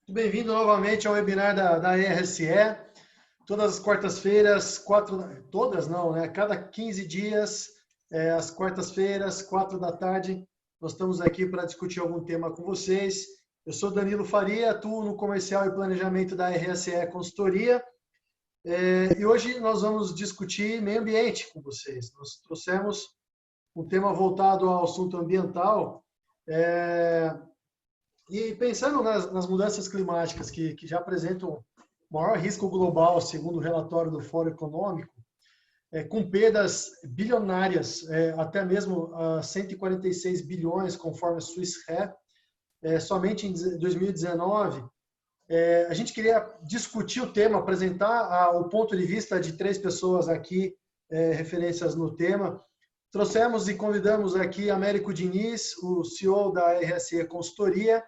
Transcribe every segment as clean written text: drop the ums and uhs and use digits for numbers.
Bem-vindo novamente ao webinar da ERSE. Todas as quartas-feiras, todas não, né? Cada 15 dias, às quartas-feiras, 4 da tarde, nós estamos aqui para discutir algum tema com vocês. Eu sou Danilo Faria, atuo no comercial e planejamento da ERSE Consultoria. E hoje nós vamos discutir meio ambiente com vocês. Nós trouxemos um tema voltado ao assunto ambiental. E pensando nas mudanças climáticas que já apresentam maior risco global, segundo o relatório do Fórum Econômico, com perdas bilionárias, até mesmo 146 bilhões, conforme a Swiss Re, somente em 2019, a gente queria discutir o tema, apresentar o ponto de vista de 3 pessoas aqui, referências no tema. Trouxemos e convidamos aqui Américo Diniz, o CEO da ERSE Consultoria,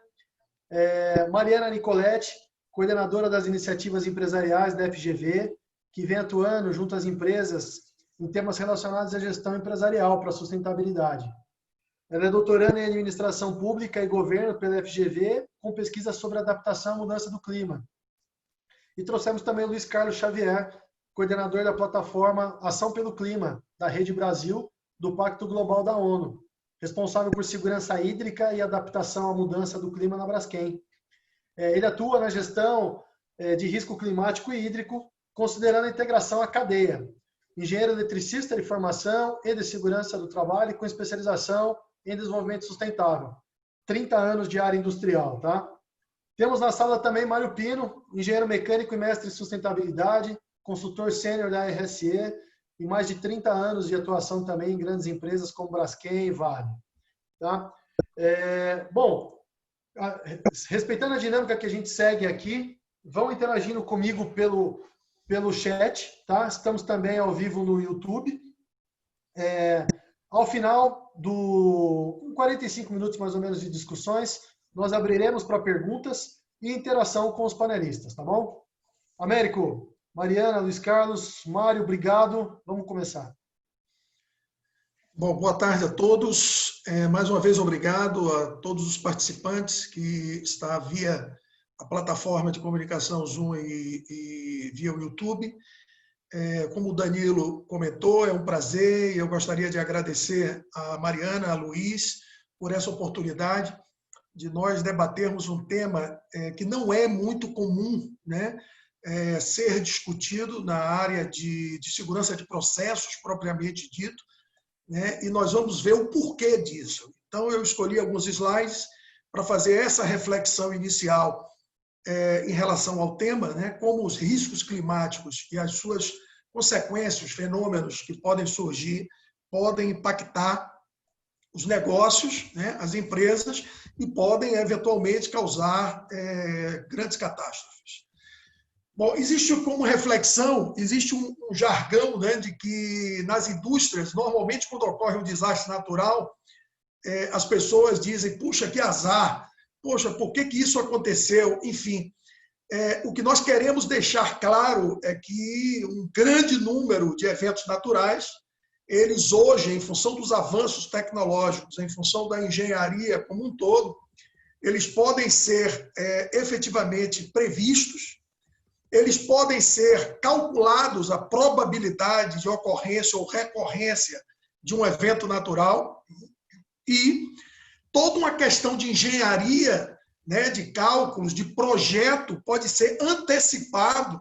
Mariana Nicoletti, coordenadora das iniciativas empresariais da FGV, que vem atuando junto às empresas em temas relacionados à gestão empresarial para a sustentabilidade. Ela é doutoranda em administração pública e governo pela FGV, com pesquisa sobre adaptação à mudança do clima. E trouxemos também o Luiz Carlos Xavier, coordenador da plataforma Ação pelo Clima, da Rede Brasil, do Pacto Global da ONU, responsável por segurança hídrica e adaptação à mudança do clima na Braskem. Ele atua na gestão de risco climático e hídrico, considerando a integração à cadeia. Engenheiro eletricista de formação e de segurança do trabalho, com especialização em desenvolvimento sustentável. 30 anos de área industrial, tá? Temos na sala também Mário Pino, engenheiro mecânico e mestre em sustentabilidade, consultor sênior da RSE, e mais de 30 anos de atuação também em grandes empresas como Braskem e Vale. Tá? Bom, respeitando a dinâmica que a gente segue aqui, vão interagindo comigo pelo chat, tá? Estamos também ao vivo no YouTube. Ao final com 45 minutos mais ou menos de discussões, nós abriremos para perguntas e interação com os panelistas, tá bom? Américo, Mariana, Luiz Carlos, Mário, obrigado. Vamos começar. Bom, boa tarde a todos. Mais uma vez, obrigado a todos os participantes que estão via a plataforma de comunicação Zoom e via o YouTube. Como o Danilo comentou, é um prazer e eu gostaria de agradecer a Mariana, a Luiz, por essa oportunidade de nós debatermos um tema que não é muito comum, né? Ser discutido na área de segurança de processos, propriamente dito, né? E nós vamos ver o porquê disso. Então, eu escolhi alguns slides para fazer essa reflexão inicial em relação ao tema, né? Como os riscos climáticos e as suas consequências, fenômenos que podem surgir, podem impactar os negócios, né? As empresas, e podem, eventualmente, causar grandes catástrofes. Bom, existe como reflexão, existe um jargão, né, de que nas indústrias, normalmente quando ocorre um desastre natural, as pessoas dizem, puxa, que azar, poxa, por que isso aconteceu? Enfim, o que nós queremos deixar claro é que um grande número de eventos naturais, eles hoje, em função dos avanços tecnológicos, em função da engenharia como um todo, eles podem ser efetivamente previstos, eles podem ser calculados a probabilidade de ocorrência ou recorrência de um evento natural e toda uma questão de engenharia, né, de cálculos, de projeto, pode ser antecipado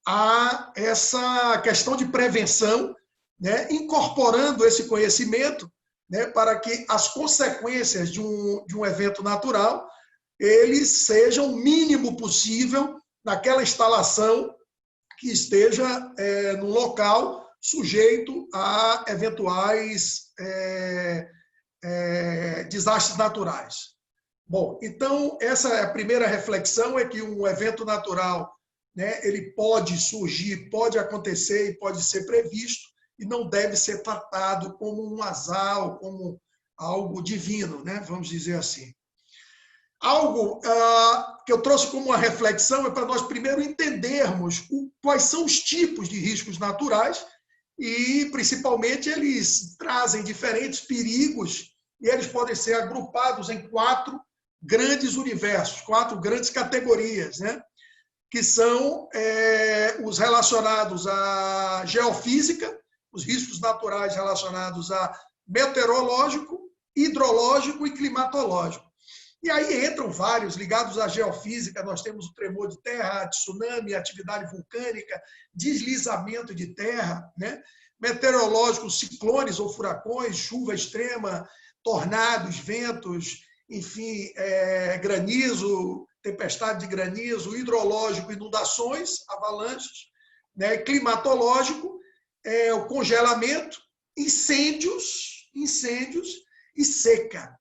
a essa questão de prevenção, né, incorporando esse conhecimento, né, para que as consequências de um evento natural eles sejam o mínimo possível naquela instalação que esteja no local sujeito a eventuais desastres naturais. Bom, então, essa é a primeira reflexão, é que um evento natural, né, ele pode surgir, pode acontecer e pode ser previsto, e não deve ser tratado como um azar ou como algo divino, né, vamos dizer assim. Algo que eu trouxe como uma reflexão é para nós primeiro entendermos quais são os tipos de riscos naturais e, principalmente, eles trazem diferentes perigos e eles podem ser agrupados em 4 grandes universos, 4 grandes categorias, né? Que são os relacionados à geofísica, os riscos naturais relacionados a meteorológico, hidrológico e climatológico. E aí entram vários ligados à geofísica, nós temos o tremor de terra, tsunami, atividade vulcânica, deslizamento de terra, né? Meteorológico, ciclones ou furacões, chuva extrema, tornados, ventos, enfim, granizo, tempestade de granizo, hidrológico, inundações, avalanches, né? Climatológico, o congelamento, incêndios e seca.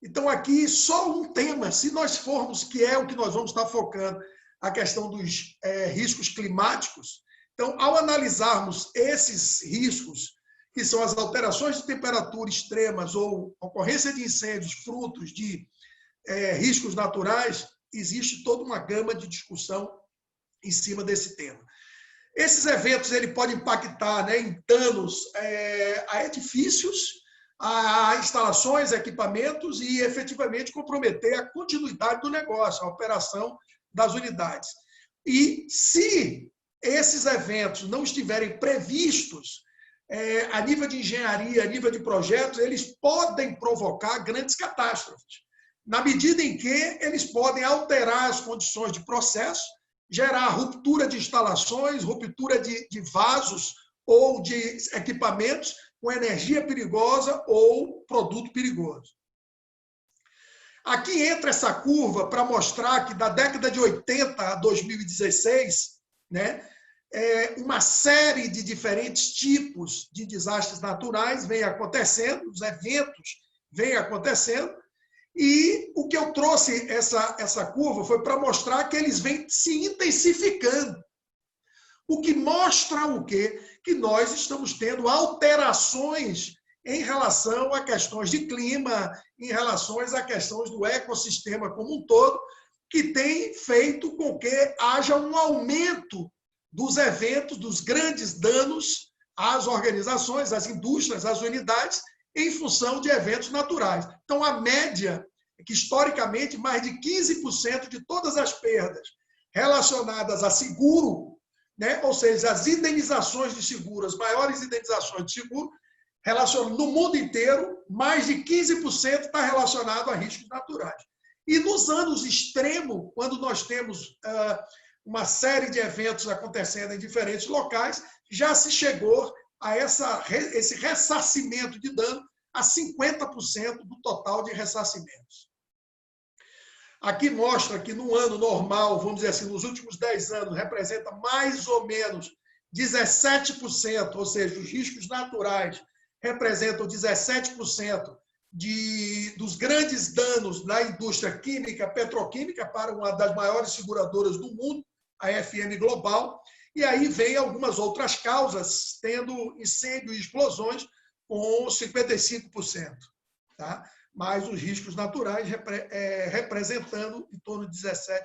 Então, aqui, só um tema, se nós formos, que é o que nós vamos estar focando, a questão dos riscos climáticos. Então, ao analisarmos esses riscos, que são as alterações de temperatura extremas ou ocorrência de incêndios frutos de riscos naturais, existe toda uma gama de discussão em cima desse tema. Esses eventos ele pode impactar, né, em danos a edifícios, a instalações, equipamentos e, efetivamente, comprometer a continuidade do negócio, a operação das unidades. E, se esses eventos não estiverem previstos a nível de engenharia, a nível de projetos, eles podem provocar grandes catástrofes, na medida em que eles podem alterar as condições de processo, gerar ruptura de instalações, ruptura de vasos ou de equipamentos com energia perigosa ou produto perigoso. Aqui entra essa curva para mostrar que da década de 80 a 2016, né, uma série de diferentes tipos de desastres naturais vem acontecendo, os eventos vêm acontecendo, e o que eu trouxe essa curva foi para mostrar que eles vêm se intensificando. O que mostra o quê? Que nós estamos tendo alterações em relação a questões de clima, em relação a questões do ecossistema como um todo, que tem feito com que haja um aumento dos eventos, dos grandes danos às organizações, às indústrias, às unidades, em função de eventos naturais. Então, a média é que, historicamente, mais de 15% de todas as perdas relacionadas a seguro, né? Ou seja, as indenizações de seguro, as maiores indenizações de seguro, no mundo inteiro, mais de 15% está relacionado a riscos naturais. E nos anos extremos, quando nós temos uma série de eventos acontecendo em diferentes locais, já se chegou a esse ressarcimento de dano a 50% do total de ressarcimentos. Aqui mostra que no ano normal, vamos dizer assim, nos últimos 10 anos, representa mais ou menos 17%, ou seja, os riscos naturais representam 17% dos grandes danos na indústria química, petroquímica, para uma das maiores seguradoras do mundo, a FM Global, e aí vem algumas outras causas, tendo incêndio e explosões com 55%. Tá? Mas os riscos naturais representando em torno de 17%.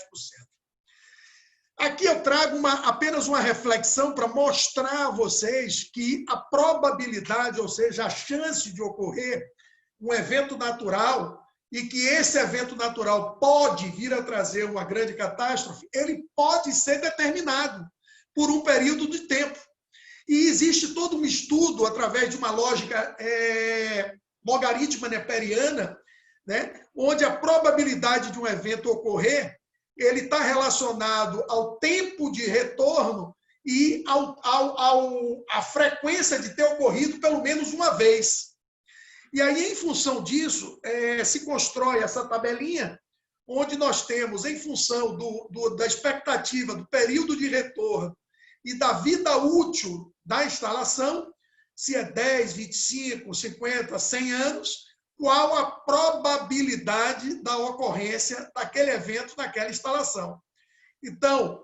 Aqui eu trago apenas uma reflexão para mostrar a vocês que a probabilidade, ou seja, a chance de ocorrer um evento natural e que esse evento natural pode vir a trazer uma grande catástrofe, ele pode ser determinado por um período de tempo. E existe todo um estudo através de uma lógica logarítmica neperiana, né, onde a probabilidade de um evento ocorrer ele está relacionado ao tempo de retorno e à frequência de ter ocorrido pelo menos uma vez. E aí, em função disso, se constrói essa tabelinha, onde nós temos, em função da expectativa do período de retorno e da vida útil da instalação, se é 10, 25, 50, 100 anos, qual a probabilidade da ocorrência daquele evento naquela instalação. Então,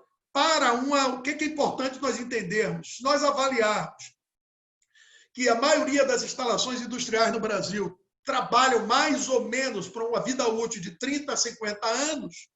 o que é importante nós entendermos? Nós avaliarmos que a maioria das instalações industriais no Brasil trabalham mais ou menos para uma vida útil de 30 a 50 anos,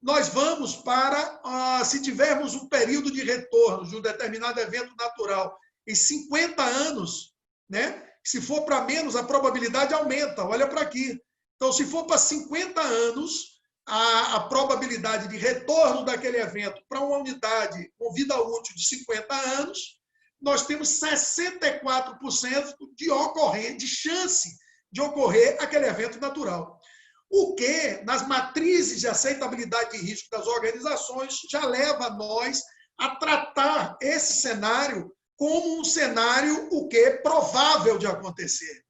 nós vamos para, se tivermos um período de retorno de um determinado evento natural em 50 anos, né? Se for para menos, a probabilidade aumenta. Olha para aqui. Então, se for para 50 anos, a probabilidade de retorno daquele evento para uma unidade com vida útil de 50 anos, nós temos 64% de chance de ocorrer aquele evento natural. O que, nas matrizes de aceitabilidade de risco das organizações, já leva nós a tratar esse cenário como um cenário o quê? Provável de acontecer.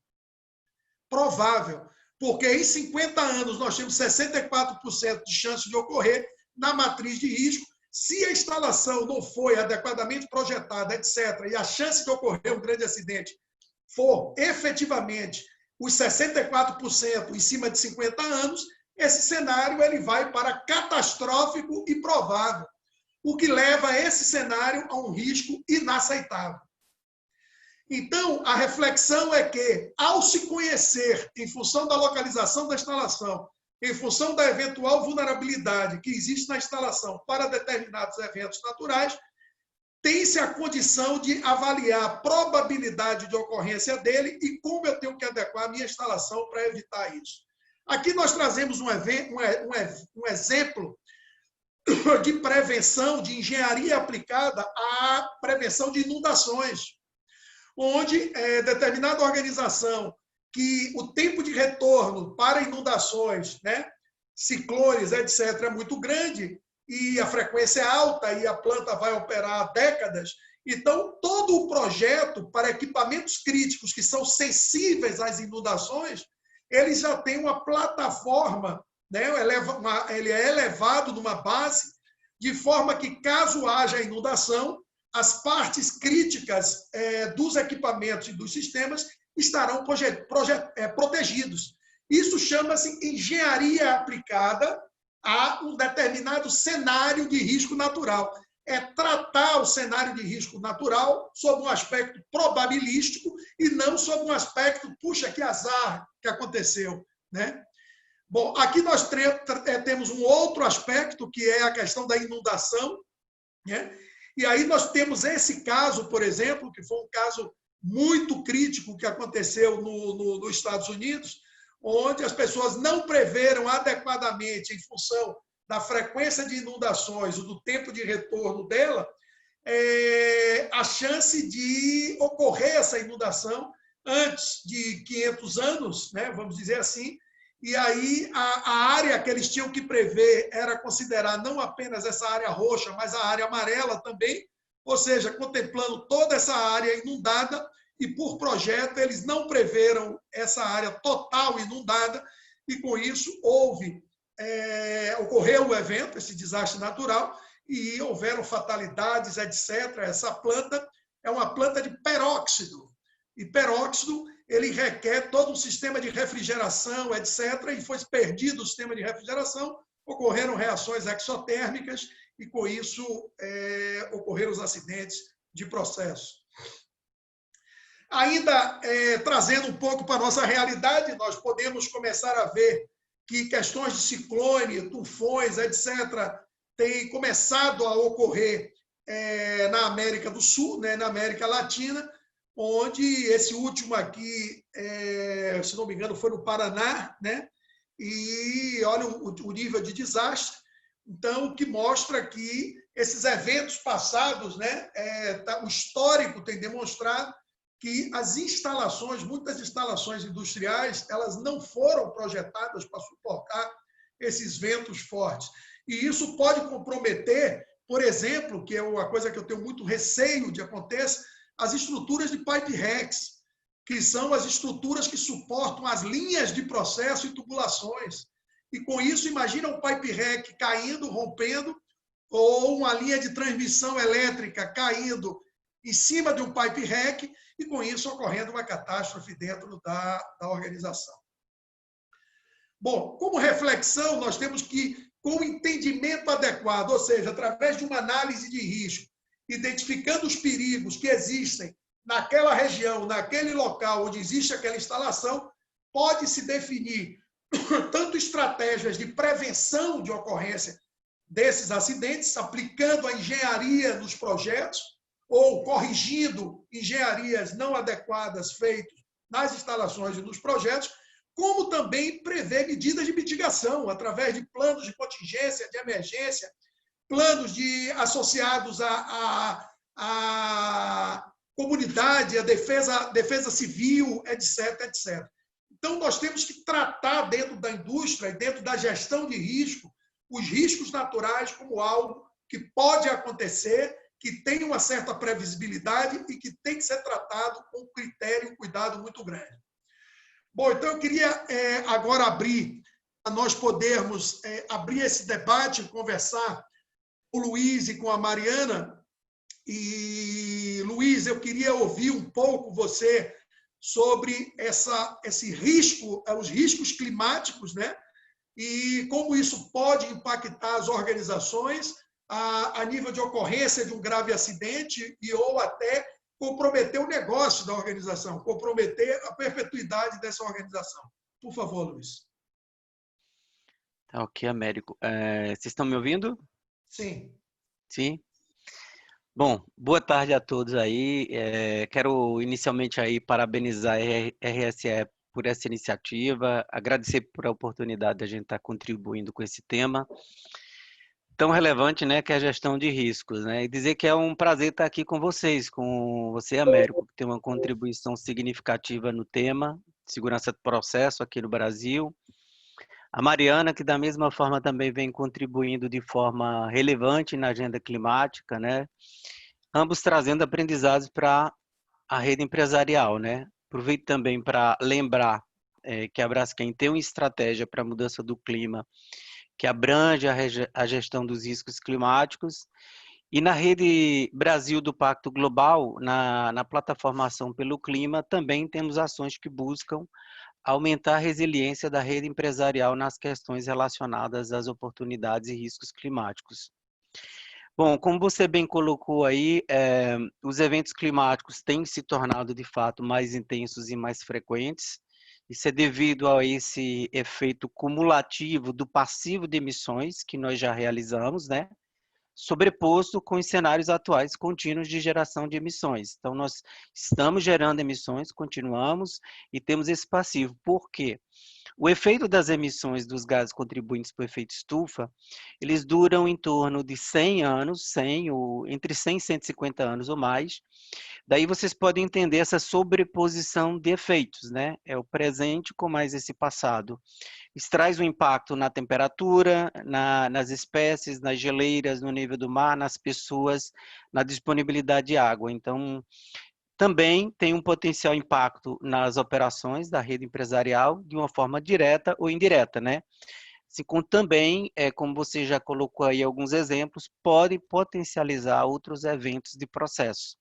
Provável. Porque em 50 anos nós temos 64% de chance de ocorrer na matriz de risco. Se a instalação não foi adequadamente projetada, etc., e a chance de ocorrer um grande acidente for efetivamente os 64% em cima de 50 anos, esse cenário ele vai para catastrófico e provável, o que leva esse cenário a um risco inaceitável. Então, a reflexão é que, ao se conhecer, em função da localização da instalação, em função da eventual vulnerabilidade que existe na instalação para determinados eventos naturais, tem-se a condição de avaliar a probabilidade de ocorrência dele e como eu tenho que adequar a minha instalação para evitar isso. Aqui nós trazemos um exemplo de prevenção, de engenharia aplicada à prevenção de inundações, onde determinada organização que o tempo de retorno para inundações, né, ciclones, etc., é muito grande, e a frequência é alta e a planta vai operar há décadas. Então, todo o projeto para equipamentos críticos que são sensíveis às inundações, ele já tem uma plataforma, né? Ele é elevado numa base, de forma que, caso haja inundação, as partes críticas dos equipamentos e dos sistemas estarão protegidos. Isso chama-se engenharia aplicada a um determinado cenário de risco natural. É tratar o cenário de risco natural sob um aspecto probabilístico e não sob um aspecto, puxa, que azar que aconteceu, né? Bom, aqui nós temos um outro aspecto, que é a questão da inundação, né? E aí nós temos esse caso, por exemplo, que foi um caso muito crítico que aconteceu nos Estados Unidos, onde as pessoas não preveram adequadamente, em função da frequência de inundações ou do tempo de retorno dela, a chance de ocorrer essa inundação antes de 500 anos, né, vamos dizer assim, e aí a área que eles tinham que prever era considerar não apenas essa área roxa, mas a área amarela também, ou seja, contemplando toda essa área inundada, e por projeto eles não preveram essa área total inundada, e com isso ocorreu o evento, esse desastre natural, e houveram fatalidades, etc. Essa planta é uma planta de peróxido, e peróxido ele requer todo um sistema de refrigeração, etc., e foi perdido o sistema de refrigeração, ocorreram reações exotérmicas, e com isso ocorreram os acidentes de processo. Ainda trazendo um pouco para a nossa realidade, nós podemos começar a ver que questões de ciclone, tufões, etc., têm começado a ocorrer na América do Sul, né, na América Latina, onde esse último aqui, se não me engano, foi no Paraná, né? E olha o nível de desastre. Então, o que mostra que esses eventos passados, né, o histórico tem demonstrado que as instalações, muitas instalações industriais, elas não foram projetadas para suportar esses ventos fortes. E isso pode comprometer, por exemplo, que é uma coisa que eu tenho muito receio de aconteça, as estruturas de pipe racks, que são as estruturas que suportam as linhas de processo e tubulações. E com isso, imagina um pipe rack caindo, rompendo, ou uma linha de transmissão elétrica caindo em cima de um pipe rack, e com isso ocorrendo uma catástrofe dentro da organização. Bom, como reflexão, nós temos que, com o entendimento adequado, ou seja, através de uma análise de risco, identificando os perigos que existem naquela região, naquele local onde existe aquela instalação, pode-se definir tanto estratégias de prevenção de ocorrência desses acidentes, aplicando a engenharia nos projetos, ou corrigindo engenharias não adequadas feitas nas instalações e nos projetos, como também prever medidas de mitigação, através de planos de contingência, de emergência, planos associados à comunidade, à defesa civil, etc, etc. Então, nós temos que tratar dentro da indústria e dentro da gestão de risco, os riscos naturais como algo que pode acontecer, que tem uma certa previsibilidade e que tem que ser tratado com critério e cuidado muito grande. Bom, então eu queria agora abrir, para nós podermos abrir esse debate, conversar com o Luiz e com a Mariana. E, Luiz, eu queria ouvir um pouco você sobre esse risco, os riscos climáticos, né? E como isso pode impactar as organizações a nível de ocorrência de um grave acidente ou até comprometer o negócio da organização, comprometer a perpetuidade dessa organização. Por favor, Luiz. Tá, ok, Américo. Vocês estão me ouvindo? Sim. Sim? Bom, boa tarde a todos aí. Quero inicialmente aí parabenizar a RSE por essa iniciativa, agradecer por a oportunidade de a gente estar contribuindo com esse tema tão relevante, né, que é a gestão de riscos, né? E dizer que é um prazer estar aqui com vocês, com você, Américo, que tem uma contribuição significativa no tema segurança do processo aqui no Brasil. A Mariana, que da mesma forma também vem contribuindo de forma relevante na agenda climática, né? Ambos trazendo aprendizados para a rede empresarial, né? Aproveito também para lembrar que a Braskem tem uma estratégia para a mudança do clima que abrange a gestão dos riscos climáticos. E na rede Brasil do Pacto Global, na plataforma Ação pelo Clima, também temos ações que buscam aumentar a resiliência da rede empresarial nas questões relacionadas às oportunidades e riscos climáticos. Bom, como você bem colocou aí, os eventos climáticos têm se tornado, de fato, mais intensos e mais frequentes. Isso é devido a esse efeito cumulativo do passivo de emissões que nós já realizamos, né? Sobreposto com os cenários atuais contínuos de geração de emissões. Então, nós estamos gerando emissões, continuamos, e temos esse passivo. Por quê? O efeito das emissões dos gases contribuintes para o efeito estufa, eles duram em torno de 100 anos, entre 100 e 150 anos ou mais. Daí vocês podem entender essa sobreposição de efeitos, né? É o presente com mais esse passado. Isso traz um impacto na temperatura, nas espécies, nas geleiras, no nível do mar, nas pessoas, na disponibilidade de água. Então, também tem um potencial impacto nas operações da rede empresarial de uma forma direta ou indireta, né? Assim como também, como você já colocou aí alguns exemplos, pode potencializar outros eventos de processo,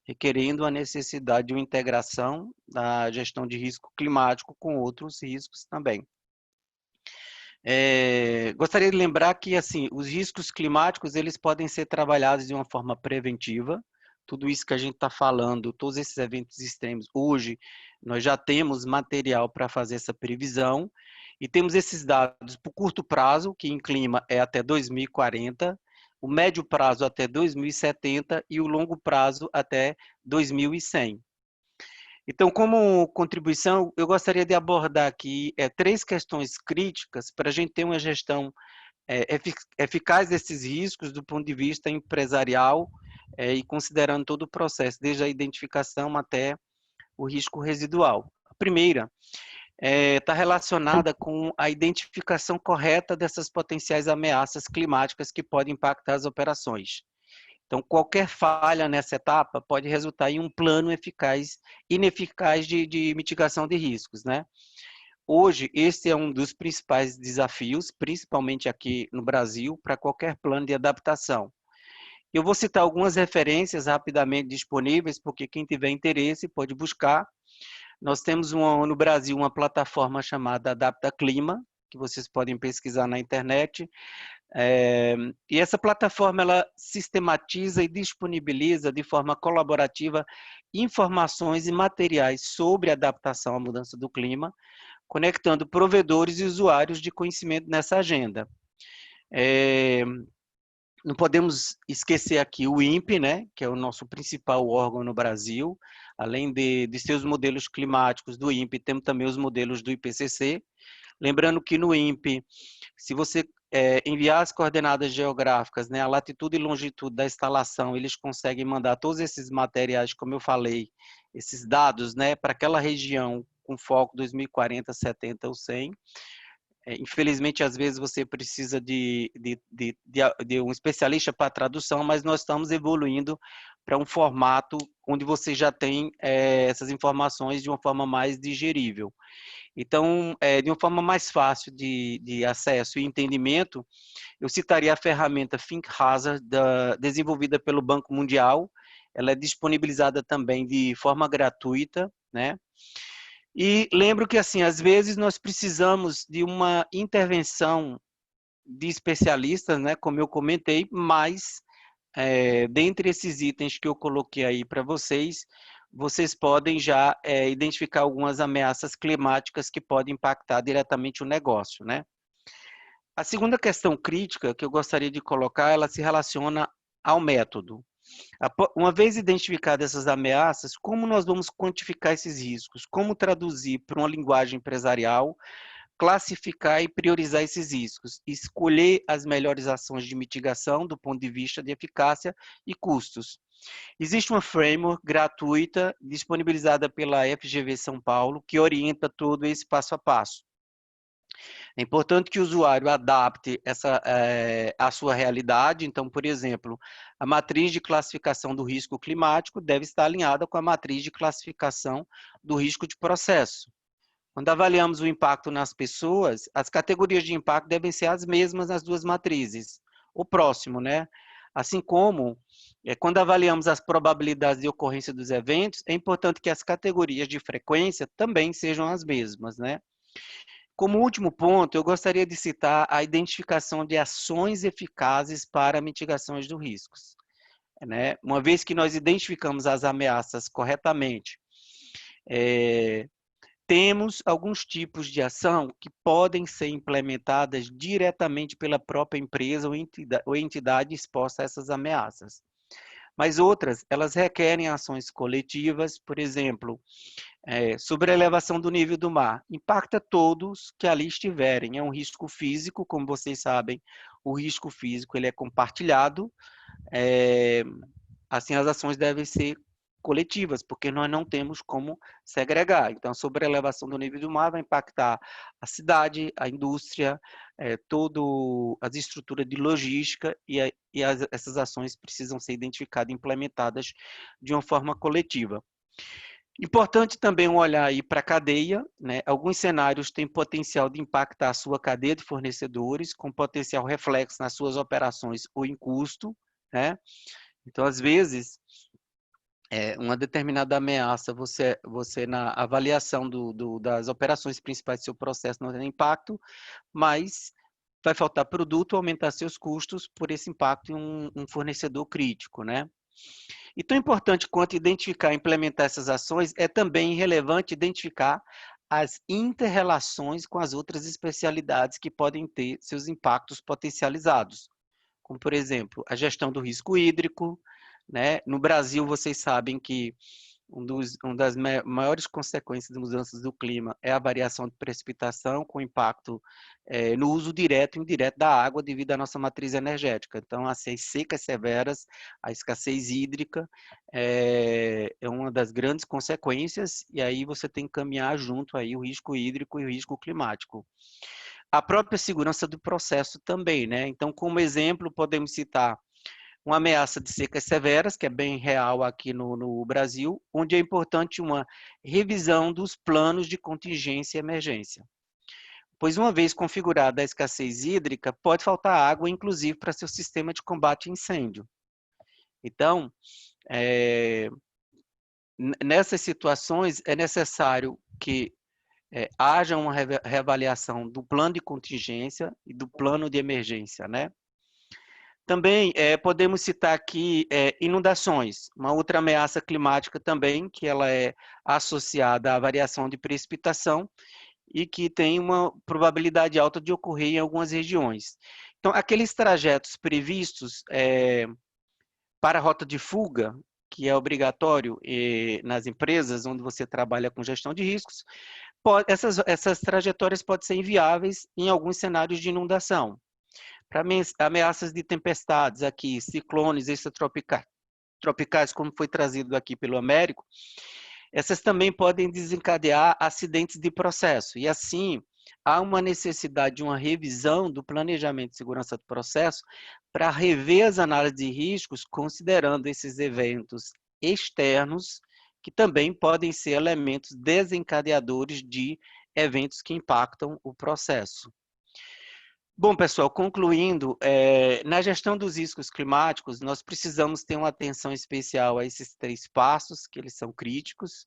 requerendo a necessidade de uma integração da gestão de risco climático com outros riscos também. Gostaria de lembrar que assim, os riscos climáticos eles podem ser trabalhados de uma forma preventiva. Tudo isso que a gente está falando, todos esses eventos extremos, hoje nós já temos material para fazer essa previsão e temos esses dados para o curto prazo, que em clima é até 2040, o médio prazo até 2070 e o longo prazo até 2100. Então, como contribuição, eu gostaria de abordar aqui 3 questões críticas para a gente ter uma gestão eficaz desses riscos do ponto de vista empresarial e considerando todo o processo, desde a identificação até o risco residual. A primeira está relacionada com a identificação correta dessas potenciais ameaças climáticas que podem impactar as operações. Então, qualquer falha nessa etapa pode resultar em um plano ineficaz de mitigação de riscos, né? Hoje, esse é um dos principais desafios, principalmente aqui no Brasil, para qualquer plano de adaptação. Eu vou citar algumas referências rapidamente disponíveis, porque quem tiver interesse pode buscar. Nós temos no Brasil uma plataforma chamada Adapta Clima, que vocês podem pesquisar na internet. E essa plataforma ela sistematiza e disponibiliza de forma colaborativa informações e materiais sobre adaptação à mudança do clima, conectando provedores e usuários de conhecimento nessa agenda. Não podemos esquecer aqui o INPE, né, que é o nosso principal órgão no Brasil. Além de seus modelos climáticos do INPE, temos também os modelos do IPCC. Lembrando que no INPE, se você enviar as coordenadas geográficas, né, a latitude e longitude da instalação, eles conseguem mandar todos esses materiais, como eu falei, esses dados, né, para aquela região com foco 2040, 70 ou 100. Infelizmente, às vezes você precisa de um especialista para tradução, mas nós estamos evoluindo para um formato onde você já tem essas informações de uma forma mais digerível. Então, de uma forma mais fácil de acesso e entendimento, eu citaria a ferramenta Think Hazard, desenvolvida pelo Banco Mundial. Ela é disponibilizada também de forma gratuita, né? E lembro que, assim, às vezes nós precisamos de uma intervenção de especialistas, né, como eu comentei, mas dentre esses itens que eu coloquei aí para vocês, vocês podem já identificar algumas ameaças climáticas que podem impactar diretamente o negócio, né? A segunda questão crítica que eu gostaria de colocar, ela se relaciona ao método. Uma vez identificadas essas ameaças, como nós vamos quantificar esses riscos? Como traduzir para uma linguagem empresarial, classificar e priorizar esses riscos? Escolher as melhores ações de mitigação do ponto de vista de eficácia e custos. Existe uma framework gratuita disponibilizada pela FGV São Paulo que orienta todo esse passo a passo. É importante que o usuário adapte a sua realidade. Então, por exemplo, a matriz de classificação do risco climático deve estar alinhada com a matriz de classificação do risco de processo. Quando avaliamos o impacto nas pessoas, as categorias de impacto devem ser as mesmas nas duas matrizes. O próximo, né? Assim como, quando avaliamos as probabilidades de ocorrência dos eventos, é importante que as categorias de frequência também sejam as mesmas, né? Como último ponto, eu gostaria de citar a identificação de ações eficazes para mitigações dos riscos, né? Uma vez que nós identificamos as ameaças corretamente, temos alguns tipos de ação que podem ser implementadas diretamente pela própria empresa ou entidade exposta a essas ameaças. Mas outras, elas requerem ações coletivas, por exemplo, sobre a elevação do nível do mar. Impacta todos que ali estiverem. É um risco físico, como vocês sabem, o risco físico ele é compartilhado. Assim, as ações devem ser coletivas, porque nós não temos como segregar. Então, sobre a elevação do nível do mar vai impactar a cidade, a indústria, todas as estruturas de logística essas ações precisam ser identificadas e implementadas de uma forma coletiva. Importante também um olhar aí para a cadeia, né? Alguns cenários têm potencial de impactar a sua cadeia de fornecedores, com potencial reflexo nas suas operações ou em custo, né? Então, às vezes, uma determinada ameaça, você na avaliação das operações principais do seu processo não tem impacto, mas vai faltar produto, aumentar seus custos por esse impacto em um fornecedor crítico, né? E tão importante quanto identificar e implementar essas ações, é também relevante identificar as inter-relações com as outras especialidades que podem ter seus impactos potencializados, como, por exemplo, a gestão do risco hídrico, né? No Brasil, vocês sabem que uma das maiores consequências das mudanças do clima é a variação de precipitação com impacto no uso direto e indireto da água devido à nossa matriz energética. Então, as secas severas, a escassez hídrica é uma das grandes consequências e aí você tem que caminhar junto aí o risco hídrico e o risco climático. A própria segurança do processo também, né? Então, como exemplo, podemos citar uma ameaça de secas severas, que é bem real aqui no Brasil, onde é importante uma revisão dos planos de contingência e emergência. Pois uma vez configurada a escassez hídrica, pode faltar água, inclusive, para seu sistema de combate a incêndio. Então, nessas situações, é necessário que haja uma reavaliação do plano de contingência e do plano de emergência, né? Também podemos citar aqui inundações, uma outra ameaça climática também, que ela é associada à variação de precipitação e que tem uma probabilidade alta de ocorrer em algumas regiões. Então, aqueles trajetos previstos para a rota de fuga, que é obrigatório nas empresas onde você trabalha com gestão de riscos, essas trajetórias podem ser inviáveis em alguns cenários de inundação. Para ameaças de tempestades aqui, ciclones extratropicais, como foi trazido aqui pelo Américo, essas também podem desencadear acidentes de processo. E assim, há uma necessidade de uma revisão do planejamento de segurança do processo para rever as análises de riscos, considerando esses eventos externos, que também podem ser elementos desencadeadores de eventos que impactam o processo. Bom, pessoal, concluindo, na gestão dos riscos climáticos, nós precisamos ter uma atenção especial a esses 3 passos, que eles são críticos,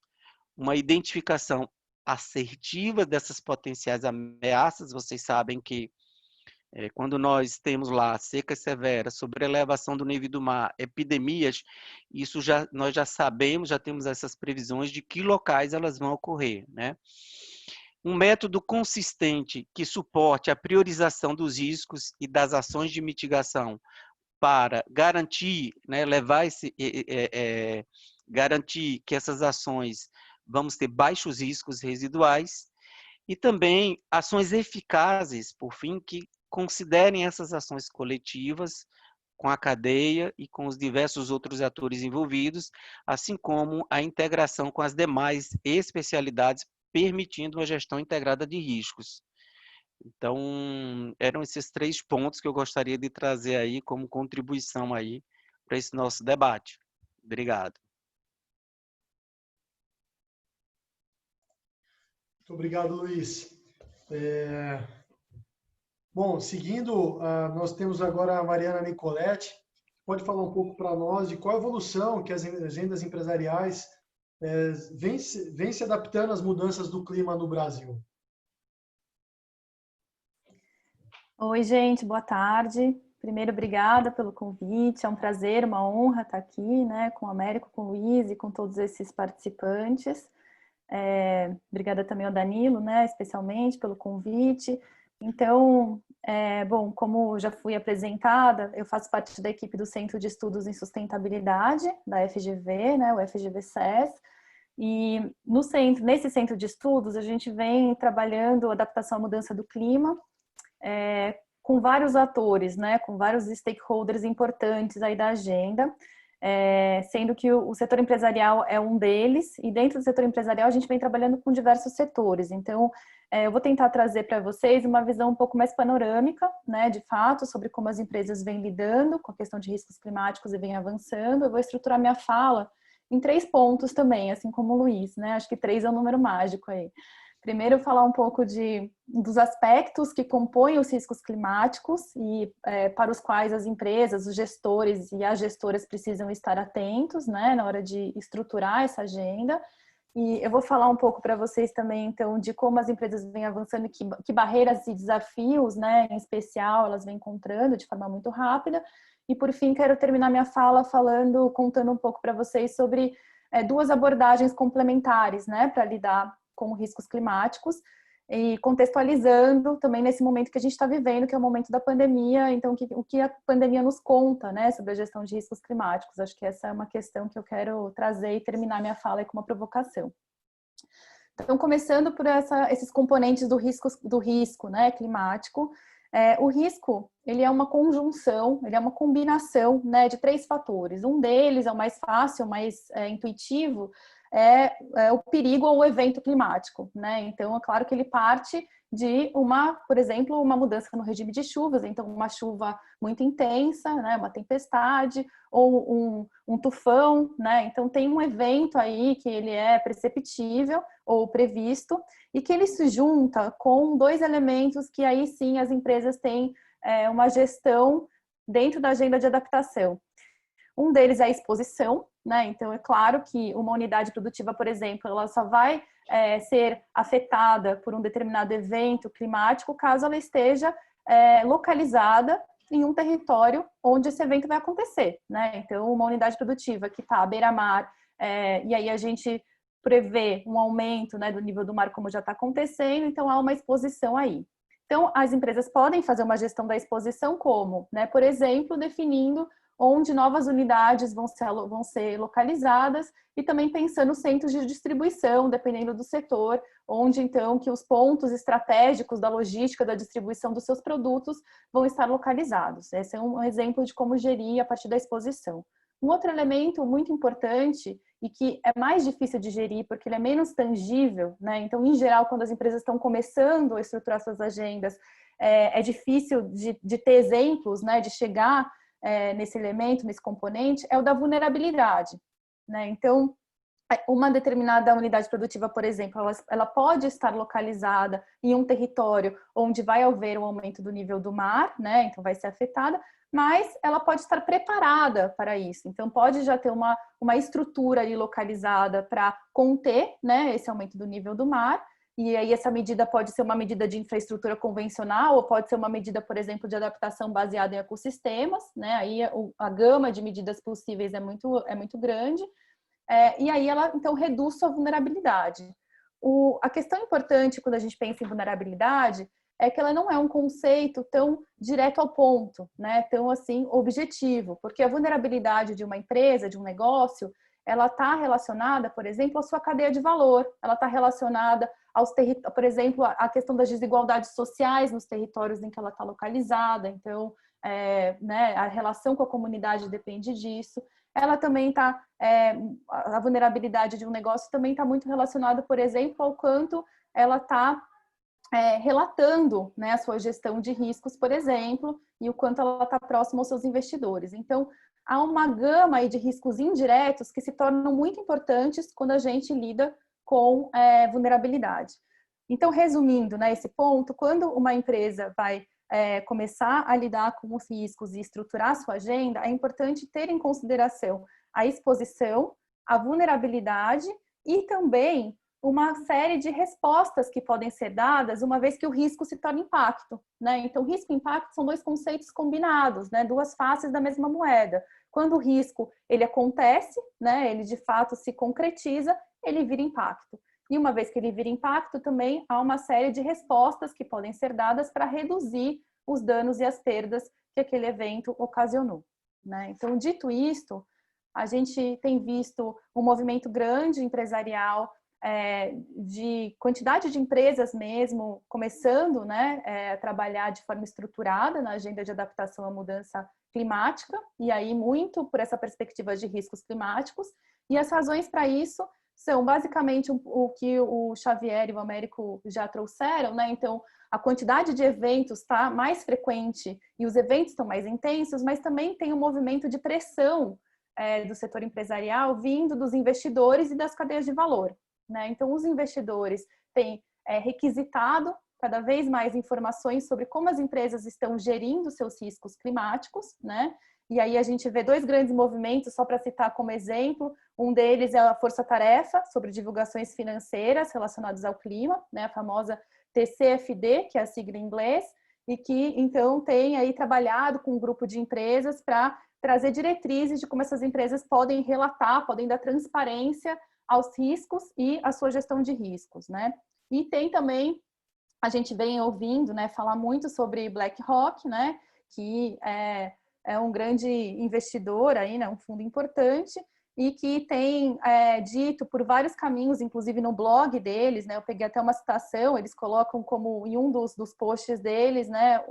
uma identificação assertiva dessas potenciais ameaças. Vocês sabem que quando nós temos lá secas severas, sobrelevação do nível do mar, epidemias, nós já sabemos, já temos essas previsões de que locais elas vão ocorrer, né? Um método consistente que suporte a priorização dos riscos e das ações de mitigação para garantir, né, garantir que essas ações vamos ter baixos riscos residuais e também ações eficazes, por fim, que considerem essas ações coletivas com a cadeia e com os diversos outros atores envolvidos, assim como a integração com as demais especialidades, permitindo uma gestão integrada de riscos. Então, eram esses 3 pontos que eu gostaria de trazer aí como contribuição aí para esse nosso debate. Obrigado. Muito obrigado, Luiz. Bom, seguindo, nós temos agora a Mariana Nicoletti. Pode falar um pouco para nós de qual a evolução que as agendas empresariais vêm se adaptando às mudanças do clima no Brasil. Oi, gente, boa tarde. Primeiro, obrigada pelo convite. É um prazer, uma honra estar aqui, né, com o Américo, com o Luiz e com todos esses participantes. Obrigada também ao Danilo, né, especialmente pelo convite. Então, bom, como já fui apresentada, eu faço parte da equipe do Centro de Estudos em Sustentabilidade, da FGV, né, o FGV-SES, e nesse centro de estudos a gente vem trabalhando adaptação à mudança do clima, com vários atores, né, com vários stakeholders importantes aí da agenda, sendo que o setor empresarial é um deles, e dentro do setor empresarial a gente vem trabalhando com diversos setores. Então, eu vou tentar trazer para vocês uma visão um pouco mais panorâmica, né, de fato, sobre como as empresas vêm lidando com a questão de riscos climáticos e vêm avançando. Eu vou estruturar minha fala em 3 pontos também, assim como o Luiz, né, acho que 3 é um número mágico aí. Primeiro, falar um pouco dos aspectos que compõem os riscos climáticos e para os quais as empresas, os gestores e as gestoras precisam estar atentos, né, na hora de estruturar essa agenda. E eu vou falar um pouco para vocês também, então, de como as empresas vêm avançando, que barreiras e desafios, né, em especial, elas vêm encontrando de forma muito rápida. E, por fim, quero terminar minha fala contando um pouco para vocês sobre 2 abordagens complementares, né, para lidar com riscos climáticos e contextualizando também nesse momento que a gente está vivendo, que é o momento da pandemia. Então, o que a pandemia nos conta, né, sobre a gestão de riscos climáticos? Acho que essa é uma questão que eu quero trazer e terminar minha fala aí com uma provocação. Então, começando por esses componentes do risco, né, climático. O risco, ele é uma conjunção, ele é uma combinação, né, de 3 fatores. Um deles é o mais fácil, o mais intuitivo, é o perigo ou o evento climático, né? Então, é claro que ele parte de por exemplo, uma mudança no regime de chuvas, então uma chuva muito intensa, né? Uma tempestade, ou um tufão, né? Então, tem um evento aí que ele é perceptível ou previsto, e que ele se junta com 2 elementos que aí sim as empresas têm uma gestão dentro da agenda de adaptação. Um deles é a exposição, né? Então, é claro que uma unidade produtiva, por exemplo, ela só vai ser afetada por um determinado evento climático caso ela esteja localizada em um território onde esse evento vai acontecer, né? Então, uma unidade produtiva que está à beira-mar, e aí a gente prevê um aumento, né, do nível do mar, como já está acontecendo, então há uma exposição aí. Então, as empresas podem fazer uma gestão da exposição como, né, por exemplo, definindo onde novas unidades vão ser localizadas e também pensando centros de distribuição, dependendo do setor, onde então que os pontos estratégicos da logística, da distribuição dos seus produtos vão estar localizados. Esse é um exemplo de como gerir a partir da exposição. Um outro elemento muito importante e que é mais difícil de gerir porque ele é menos tangível, né? Então, em geral, quando as empresas estão começando a estruturar suas agendas, é difícil de ter exemplos, né? De chegar nesse elemento, nesse componente, é o da vulnerabilidade, né? Então, uma determinada unidade produtiva, por exemplo, ela pode estar localizada em um território onde vai haver um aumento do nível do mar, né? Então vai ser afetada, mas ela pode estar preparada para isso. Então pode já ter uma estrutura ali localizada para conter, né, esse aumento do nível do mar. E aí essa medida pode ser uma medida de infraestrutura convencional ou pode ser uma medida, por exemplo, de adaptação baseada em ecossistemas, né? Aí a gama de medidas possíveis é muito grande. E aí ela, então, reduz sua vulnerabilidade. A questão importante quando a gente pensa em vulnerabilidade é que ela não é um conceito tão direto ao ponto, né? Tão, assim, objetivo, porque a vulnerabilidade de uma empresa, de um negócio, ela está relacionada, por exemplo, à sua cadeia de valor, ela está relacionada por exemplo, à questão das desigualdades sociais nos territórios em que ela está localizada, então, né, a relação com a comunidade depende disso. Ela também está, a vulnerabilidade de um negócio também está muito relacionada, por exemplo, ao quanto ela está relatando, né, a sua gestão de riscos, por exemplo, e o quanto ela está próxima aos seus investidores. Então, há uma gama aí de riscos indiretos que se tornam muito importantes quando a gente lida com vulnerabilidade. Então, resumindo, né, esse ponto, quando uma empresa vai começar a lidar com os riscos e estruturar a sua agenda, é importante ter em consideração a exposição, a vulnerabilidade e também uma série de respostas que podem ser dadas uma vez que o risco se torna impacto, né? Então, risco e impacto são dois conceitos combinados, né? Duas faces da mesma moeda. Quando o risco ele acontece, né? Ele de fato se concretiza, ele vira impacto. E uma vez que ele vira impacto, também há uma série de respostas que podem ser dadas para reduzir os danos e as perdas que aquele evento ocasionou, né? Então, dito isto, a gente tem visto um movimento grande empresarial, de quantidade de empresas mesmo começando, né, a trabalhar de forma estruturada na agenda de adaptação à mudança climática, e aí muito por essa perspectiva de riscos climáticos, e as razões para isso são basicamente o que o Xavier e o Américo já trouxeram, né? Então, a quantidade de eventos está mais frequente e os eventos estão mais intensos, mas também tem um movimento de pressão do setor empresarial vindo dos investidores e das cadeias de valor, né? Então, os investidores têm requisitado cada vez mais informações sobre como as empresas estão gerindo seus riscos climáticos, né? E aí a gente vê dois grandes movimentos, só para citar como exemplo. Um deles é a Força Tarefa, sobre divulgações financeiras relacionadas ao clima, né? A famosa TCFD, que é a sigla em inglês, e que, então, tem aí trabalhado com um grupo de empresas para trazer diretrizes de como essas empresas podem relatar, podem dar transparência aos riscos e à sua gestão de riscos, né? E tem também, a gente vem ouvindo, né, falar muito sobre BlackRock, né? Que é um grande investidor aí, né, um fundo importante, e que tem dito por vários caminhos, inclusive no blog deles, né, eu peguei até uma citação, eles colocam como em um dos posts deles, né,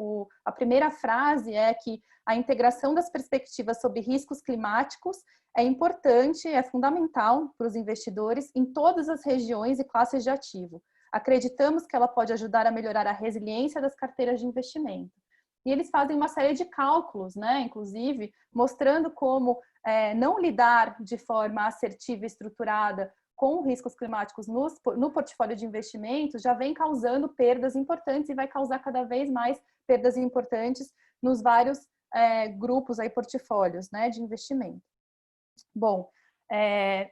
a primeira frase é que a integração das perspectivas sobre riscos climáticos é importante, é fundamental para os investidores em todas as regiões e classes de ativo. Acreditamos que ela pode ajudar a melhorar a resiliência das carteiras de investimento. E eles fazem uma série de cálculos, né, inclusive, mostrando como não lidar de forma assertiva e estruturada com riscos climáticos no portfólio de investimentos já vem causando perdas importantes e vai causar cada vez mais perdas importantes nos vários grupos, aí, portfólios, né, de investimento. Bom,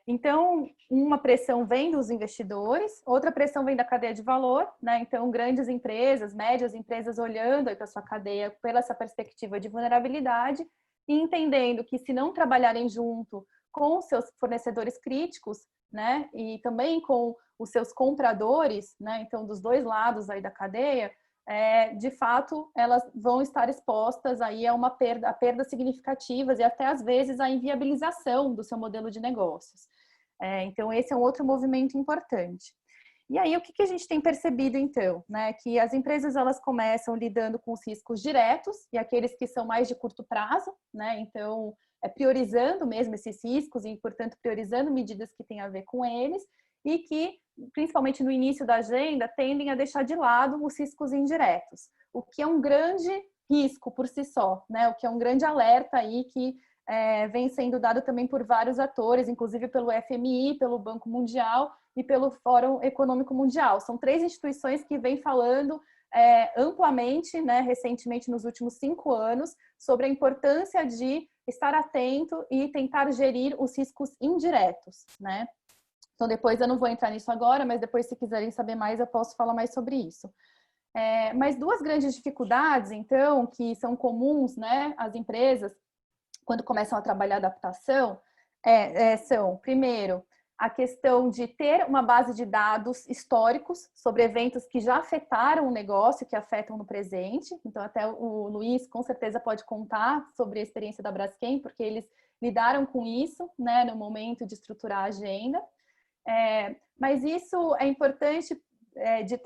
então, uma pressão vem dos investidores, outra pressão vem da cadeia de valor, né? Então, grandes empresas, médias empresas olhando para a sua cadeia pela essa perspectiva de vulnerabilidade e entendendo que se não trabalharem junto com os seus fornecedores críticos, né? E também com os seus compradores, né? Então, dos dois lados aí da cadeia, de fato, elas vão estar expostas aí a perdas significativas e até, às vezes, a inviabilização do seu modelo de negócios. Então, esse é um outro movimento importante. E aí, o que a gente tem percebido, então? Né? Que as empresas, elas começam lidando com os riscos diretos e aqueles que são mais de curto prazo, né? Então, priorizando mesmo esses riscos e, portanto, priorizando medidas que têm a ver com eles e que, principalmente no início da agenda, tendem a deixar de lado os riscos indiretos, o que é um grande risco por si só, né? O que é um grande alerta aí que vem sendo dado também por vários atores, inclusive pelo FMI, pelo Banco Mundial e pelo Fórum Econômico Mundial. São 3 instituições que vêm falando amplamente, né, recentemente nos últimos 5 anos, sobre a importância de estar atento e tentar gerir os riscos indiretos, né? Então, depois eu não vou entrar nisso agora, mas depois, se quiserem saber mais, eu posso falar mais sobre isso. Mas 2 grandes dificuldades, então, que são comuns, né, às empresas, quando começam a trabalhar adaptação, são, primeiro, a questão de ter uma base de dados históricos sobre eventos que já afetaram o negócio, que afetam no presente. Então, até o Luiz, com certeza, pode contar sobre a experiência da Braskem, porque eles lidaram com isso, né, no momento de estruturar a agenda. Mas isso é importante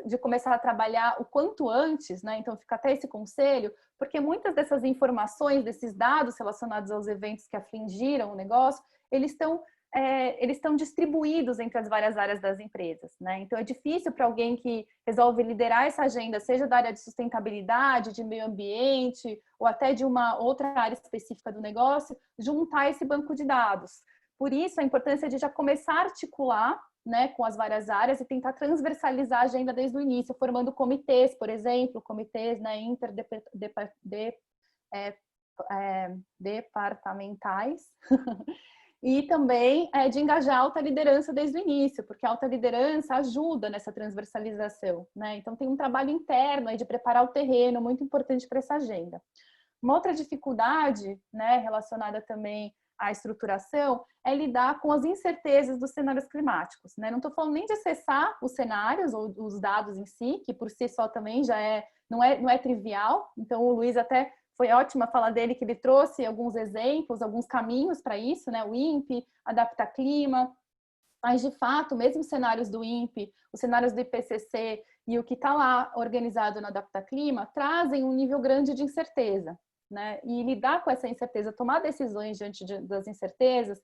de começar a trabalhar o quanto antes, né? Então, fica até esse conselho, porque muitas dessas informações, desses dados relacionados aos eventos que afligiram o negócio, eles estão distribuídos entre as várias áreas das empresas, né? Então, é difícil para alguém que resolve liderar essa agenda, seja da área de sustentabilidade, de meio ambiente, ou até de uma outra área específica do negócio, juntar esse banco de dados. Por isso, a importância de já começar a articular, né, com as várias áreas e tentar transversalizar a agenda desde o início, formando comitês, por exemplo, comitês, né, departamentais, e também de engajar a alta liderança desde o início, porque a alta liderança ajuda nessa transversalização, né? Então, tem um trabalho interno aí de preparar o terreno, muito importante para essa agenda. Uma outra dificuldade, né, relacionada também à estruturação, é lidar com as incertezas dos cenários climáticos, né? Não estou falando nem de acessar os cenários ou os dados em si, que por si só também já não é trivial. Então, o Luiz até foi ótima a fala dele, que ele trouxe alguns exemplos, alguns caminhos para isso, né? O INPE, Adapta Clima, mas de fato, mesmo os cenários do INPE, os cenários do IPCC e o que está lá organizado no Adapta Clima, trazem um nível grande de incerteza, né? E lidar com essa incerteza, tomar decisões diante das incertezas,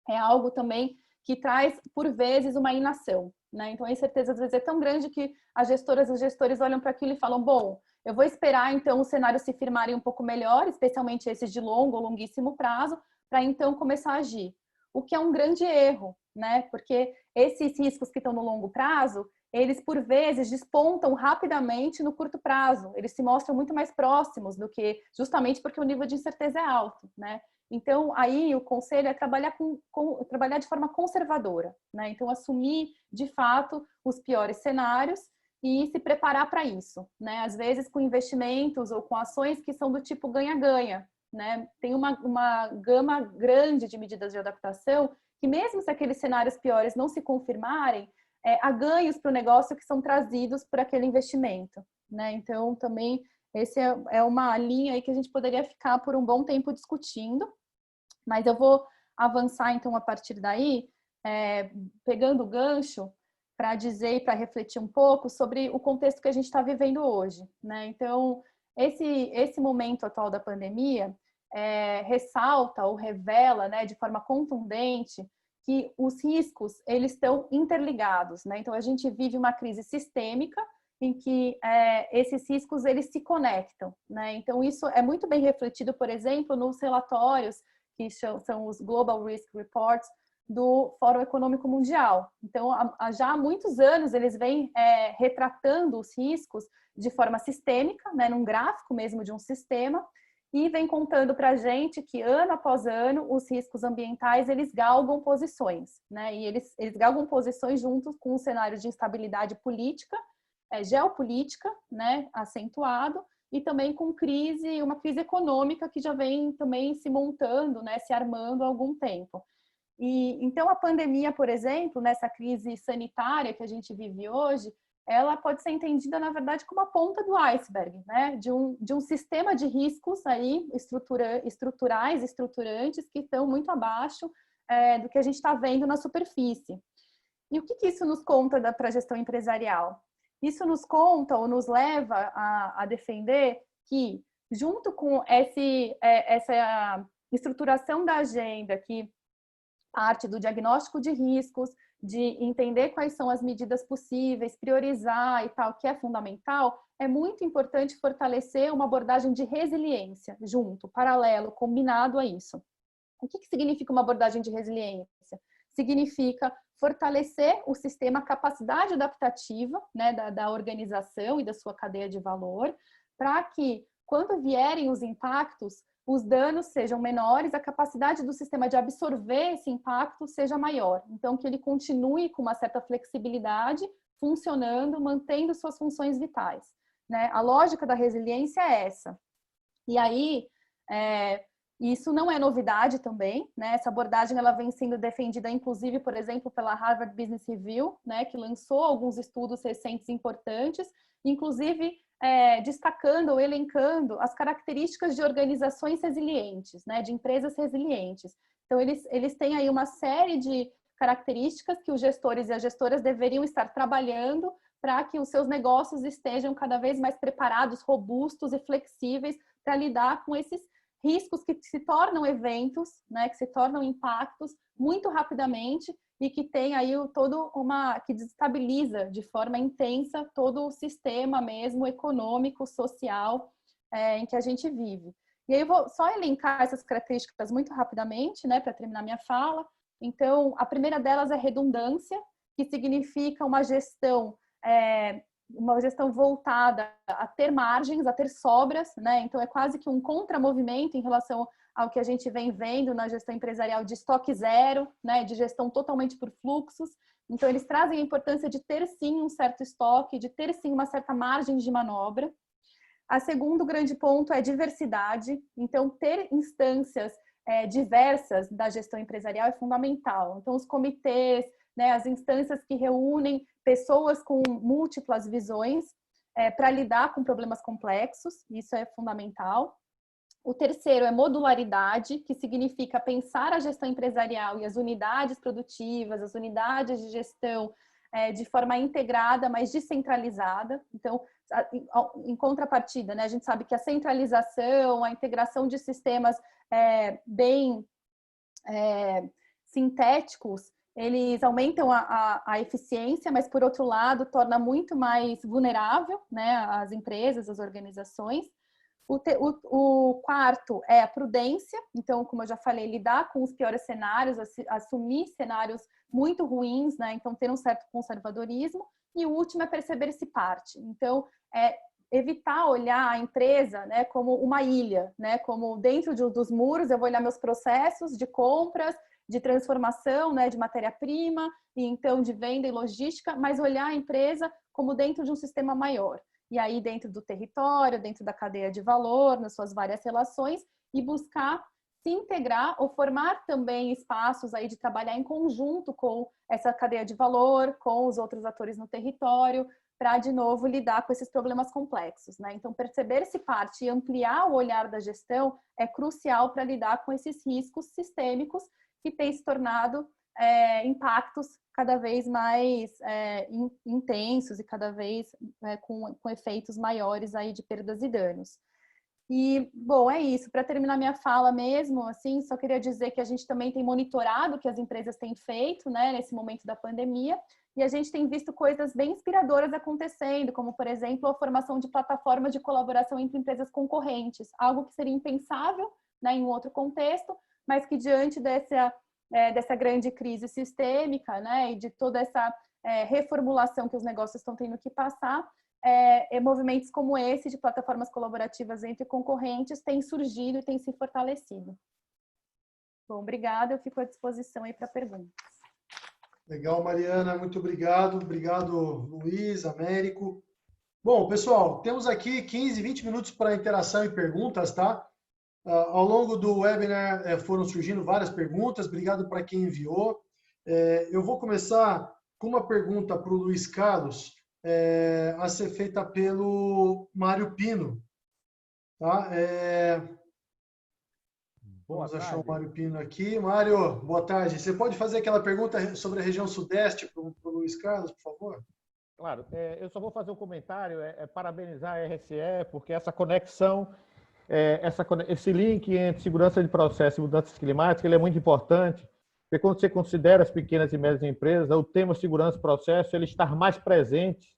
é algo também que traz, por vezes, uma inação, né? Então, a incerteza, às vezes, é tão grande que as gestoras e os gestores olham para aquilo e falam, bom, eu vou esperar, então, os cenários se firmarem um pouco melhor, especialmente esses de longo ou longuíssimo prazo, para, então, começar a agir. O que é um grande erro, né? Porque esses riscos que estão no longo prazo, eles, por vezes, despontam rapidamente no curto prazo. Eles se mostram muito mais próximos do que, justamente porque o nível de incerteza é alto, né? Então, aí o conselho é trabalhar trabalhar de forma conservadora, né? Então, assumir, de fato, os piores cenários e se preparar para isso, né? Às vezes com investimentos ou com ações que são do tipo ganha-ganha, né? Tem uma gama grande de medidas de adaptação que, mesmo se aqueles cenários piores não se confirmarem, há ganhos para o negócio que são trazidos por aquele investimento, né? Então, também, esse é uma linha aí que a gente poderia ficar por um bom tempo discutindo, mas eu vou avançar, então, a partir daí, pegando o gancho, para dizer e para refletir um pouco sobre o contexto que a gente está vivendo hoje, né? Então, esse momento atual da pandemia ressalta ou revela, né, de forma contundente que os riscos, eles estão interligados, né? Então, a gente vive uma crise sistêmica em que esses riscos, eles se conectam, né? Então, isso é muito bem refletido, por exemplo, nos relatórios que são os Global Risk Reports do Fórum Econômico Mundial. Então, já há muitos anos, eles vêm retratando os riscos de forma sistêmica, né, num gráfico mesmo de um sistema, e vem contando para a gente que, ano após ano, os riscos ambientais, eles galgam posições, né? E eles galgam posições junto com um cenário de instabilidade política, geopolítica, né, acentuado, e também com uma crise econômica que já vem também se montando, né, se armando há algum tempo. E então a pandemia, por exemplo, nessa crise sanitária que a gente vive hoje, ela pode ser entendida, na verdade, como a ponta do iceberg, né? De um sistema de riscos aí, estruturais, estruturantes, que estão muito abaixo do que a gente está vendo na superfície. E o que isso nos conta para a gestão empresarial? Isso nos conta ou nos leva a defender que, junto com essa estruturação da agenda, que parte do diagnóstico de riscos, de entender quais são as medidas possíveis, priorizar e tal, que é fundamental, é muito importante fortalecer uma abordagem de resiliência junto, paralelo, combinado a isso. O que significa uma abordagem de resiliência? Significa fortalecer o sistema, a capacidade adaptativa, né, da organização e da sua cadeia de valor, para que, quando vierem os impactos, os danos sejam menores, a capacidade do sistema de absorver esse impacto seja maior. Então, que ele continue com uma certa flexibilidade, funcionando, mantendo suas funções vitais, né? A lógica da resiliência é essa. E aí, isso não é novidade também, né? Essa abordagem ela vem sendo defendida, inclusive, por exemplo, pela Harvard Business Review, né? Que lançou alguns estudos recentes importantes, inclusive destacando ou elencando as características de organizações resilientes, né? De empresas resilientes. Então, eles têm aí uma série de características que os gestores e as gestoras deveriam estar trabalhando para que os seus negócios estejam cada vez mais preparados, robustos e flexíveis para lidar com esses riscos que se tornam eventos, né, que se tornam impactos muito rapidamente e que tem aí que desestabiliza de forma intensa todo o sistema mesmo econômico, social em que a gente vive. E aí eu vou só elencar essas características muito rapidamente, né, para terminar minha fala. Então, a primeira delas é redundância, que significa uma gestão voltada a ter margens, a ter sobras, né? Então é quase que um contramovimento em relação ao que a gente vem vendo na gestão empresarial de estoque zero, né? De gestão totalmente por fluxos. Então eles trazem a importância de ter sim um certo estoque, de ter sim uma certa margem de manobra. A segundo grande ponto é diversidade. Então ter instâncias diversas da gestão empresarial é fundamental. Então os comitês, né, as instâncias que reúnem pessoas com múltiplas visões para lidar com problemas complexos, isso é fundamental. O terceiro é modularidade, que significa pensar a gestão empresarial e as unidades produtivas, as unidades de gestão de forma integrada, mas descentralizada. Então, em contrapartida, né, a gente sabe que a centralização, a integração de sistemas bem sintéticos, eles aumentam a eficiência, mas, por outro lado, torna muito mais vulnerável, né, as empresas, as organizações. O quarto é a prudência. Então, como eu já falei, lidar com os piores cenários, assumir cenários muito ruins, né, então ter um certo conservadorismo. E o último é perceber-se parte. Então, evitar olhar a empresa, né, como uma ilha, né, como dentro dos muros eu vou olhar meus processos de compras, de transformação, né, de matéria-prima, e então de venda e logística, mas olhar a empresa como dentro de um sistema maior. E aí dentro do território, dentro da cadeia de valor, nas suas várias relações, e buscar se integrar ou formar também espaços aí de trabalhar em conjunto com essa cadeia de valor, com os outros atores no território, para, de novo, lidar com esses problemas complexos, né? Então, perceber-se parte e ampliar o olhar da gestão é crucial para lidar com esses riscos sistêmicos que têm se tornado impactos cada vez mais intensos e cada vez com efeitos maiores aí de perdas e danos. E, bom, é isso. Para terminar minha fala mesmo, assim, só queria dizer que a gente também tem monitorado o que as empresas têm feito, né, nesse momento da pandemia, e a gente tem visto coisas bem inspiradoras acontecendo, como, por exemplo, a formação de plataformas de colaboração entre empresas concorrentes, algo que seria impensável, né, em um outro contexto, mas que diante dessa grande crise sistêmica, né, e de toda essa reformulação que os negócios estão tendo que passar, movimentos como esse de plataformas colaborativas entre concorrentes têm surgido e têm se fortalecido. Bom, obrigada, eu fico à disposição aí para perguntas. Legal, Mariana, muito obrigado. Obrigado, Luiz, Américo. Bom, pessoal, temos aqui 15, 20 minutos para interação e perguntas, tá? Ao longo do webinar foram surgindo várias perguntas, obrigado para quem enviou. Eu vou começar com uma pergunta para o Luiz Carlos. a ser feita pelo Mário Pino. Tá? Vamos achar o Mário Pino aqui. Mário, boa tarde. Você pode fazer aquela pergunta sobre a região sudeste para o Luiz Carlos, por favor? Claro, eu só vou fazer um comentário, parabenizar a RSE, porque essa conexão, esse link entre segurança de processo e mudanças climáticas, ele é muito importante, porque quando você considera as pequenas e médias empresas, o tema segurança de processo, ele está mais presente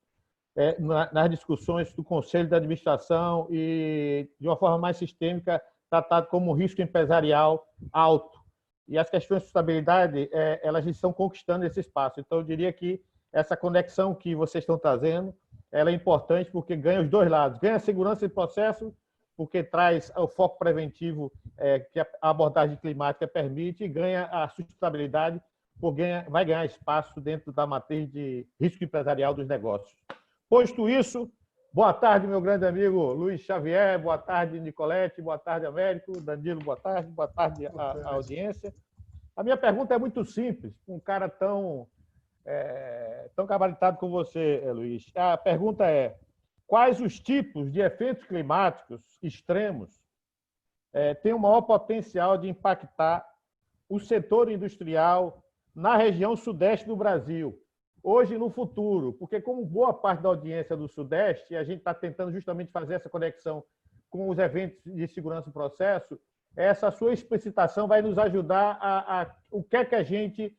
nas discussões do Conselho de Administração e, de uma forma mais sistêmica, tratado como um risco empresarial alto. E as questões de sustentabilidade, elas estão conquistando esse espaço. Então, eu diria que essa conexão que vocês estão trazendo, ela é importante porque ganha os dois lados. Ganha a segurança de processo, porque traz o foco preventivo que a abordagem climática permite, e ganha a sustentabilidade, porque vai ganhar espaço dentro da matriz de risco empresarial dos negócios. Posto isso, boa tarde, meu grande amigo Luiz Xavier, boa tarde, Nicolete, boa tarde, Américo, Danilo, boa tarde à audiência. A minha pergunta é muito simples, um cara tão gabaritado como você, Luiz. A pergunta é: quais os tipos de efeitos climáticos extremos têm o maior potencial de impactar o setor industrial na região sudeste do Brasil, hoje e no futuro? Porque, como boa parte da audiência do Sudeste, a gente está tentando justamente fazer essa conexão com os eventos de segurança do processo, essa sua explicitação vai nos ajudar o que é que a gente,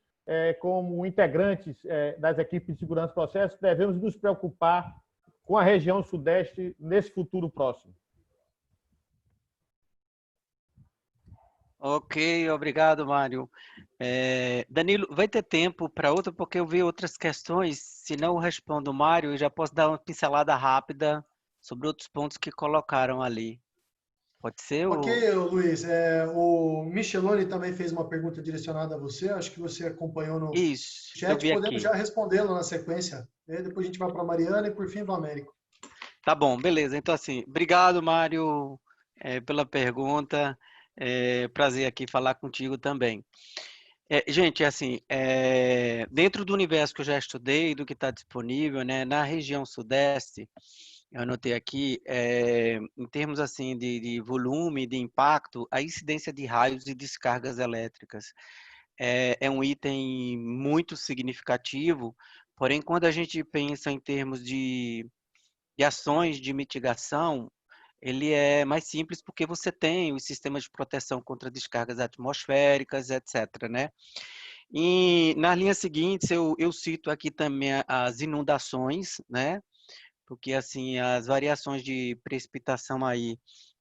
como integrantes das equipes de segurança do processo, devemos nos preocupar com a região Sudeste nesse futuro próximo. Ok, obrigado, Mário. Danilo, vai ter tempo para outra, porque eu vi outras questões. Se não eu respondo o Mário, eu já posso dar uma pincelada rápida sobre outros pontos que colocaram ali. Pode ser? Ok, Luiz. O Micheloni também fez uma pergunta direcionada a você. Acho que você acompanhou no Isso, eu chat. vi Podemos aqui. já respondê-lo na sequência. Depois a gente vai para a Mariana e, por fim, para o Américo. Tá bom, beleza. Então, assim, obrigado, Mário, pela pergunta. Prazer aqui falar contigo também. Gente, assim, dentro do universo que eu já estudei, do que está disponível, né, na região sudeste, eu anotei aqui, em termos assim de volume, de impacto, a incidência de raios e descargas elétricas é um item muito significativo, porém, quando a gente pensa em termos de ações de mitigação, ele é mais simples porque você tem os sistemas de proteção contra descargas atmosféricas, etc., né? E nas linhas seguintes, eu cito aqui também as inundações, né? Porque, assim, as variações de precipitação aí,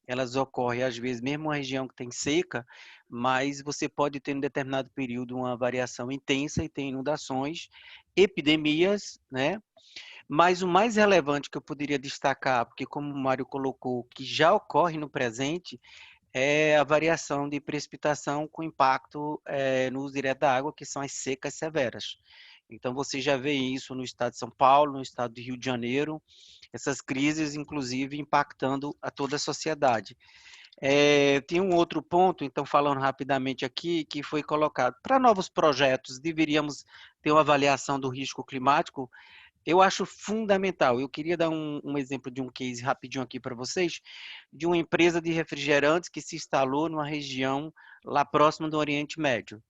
elas ocorrem, às vezes, mesmo uma região que tem seca, mas você pode ter, em determinado período, uma variação intensa e tem inundações, epidemias, né? Mas o mais relevante que eu poderia destacar, porque como o Mário colocou, que já ocorre no presente, é a variação de precipitação com impacto no uso direto da água, que são as secas severas. Então, você já vê isso no estado de São Paulo, no estado do Rio de Janeiro, essas crises, inclusive, impactando a toda a sociedade. Tem um outro ponto, então, falando rapidamente aqui, que foi colocado. Para novos projetos, deveríamos ter uma avaliação do risco climático. Eu acho fundamental. Eu queria dar um exemplo de um case rapidinho aqui para vocês, de uma empresa de refrigerantes que se instalou numa região lá próximo do Oriente Médio.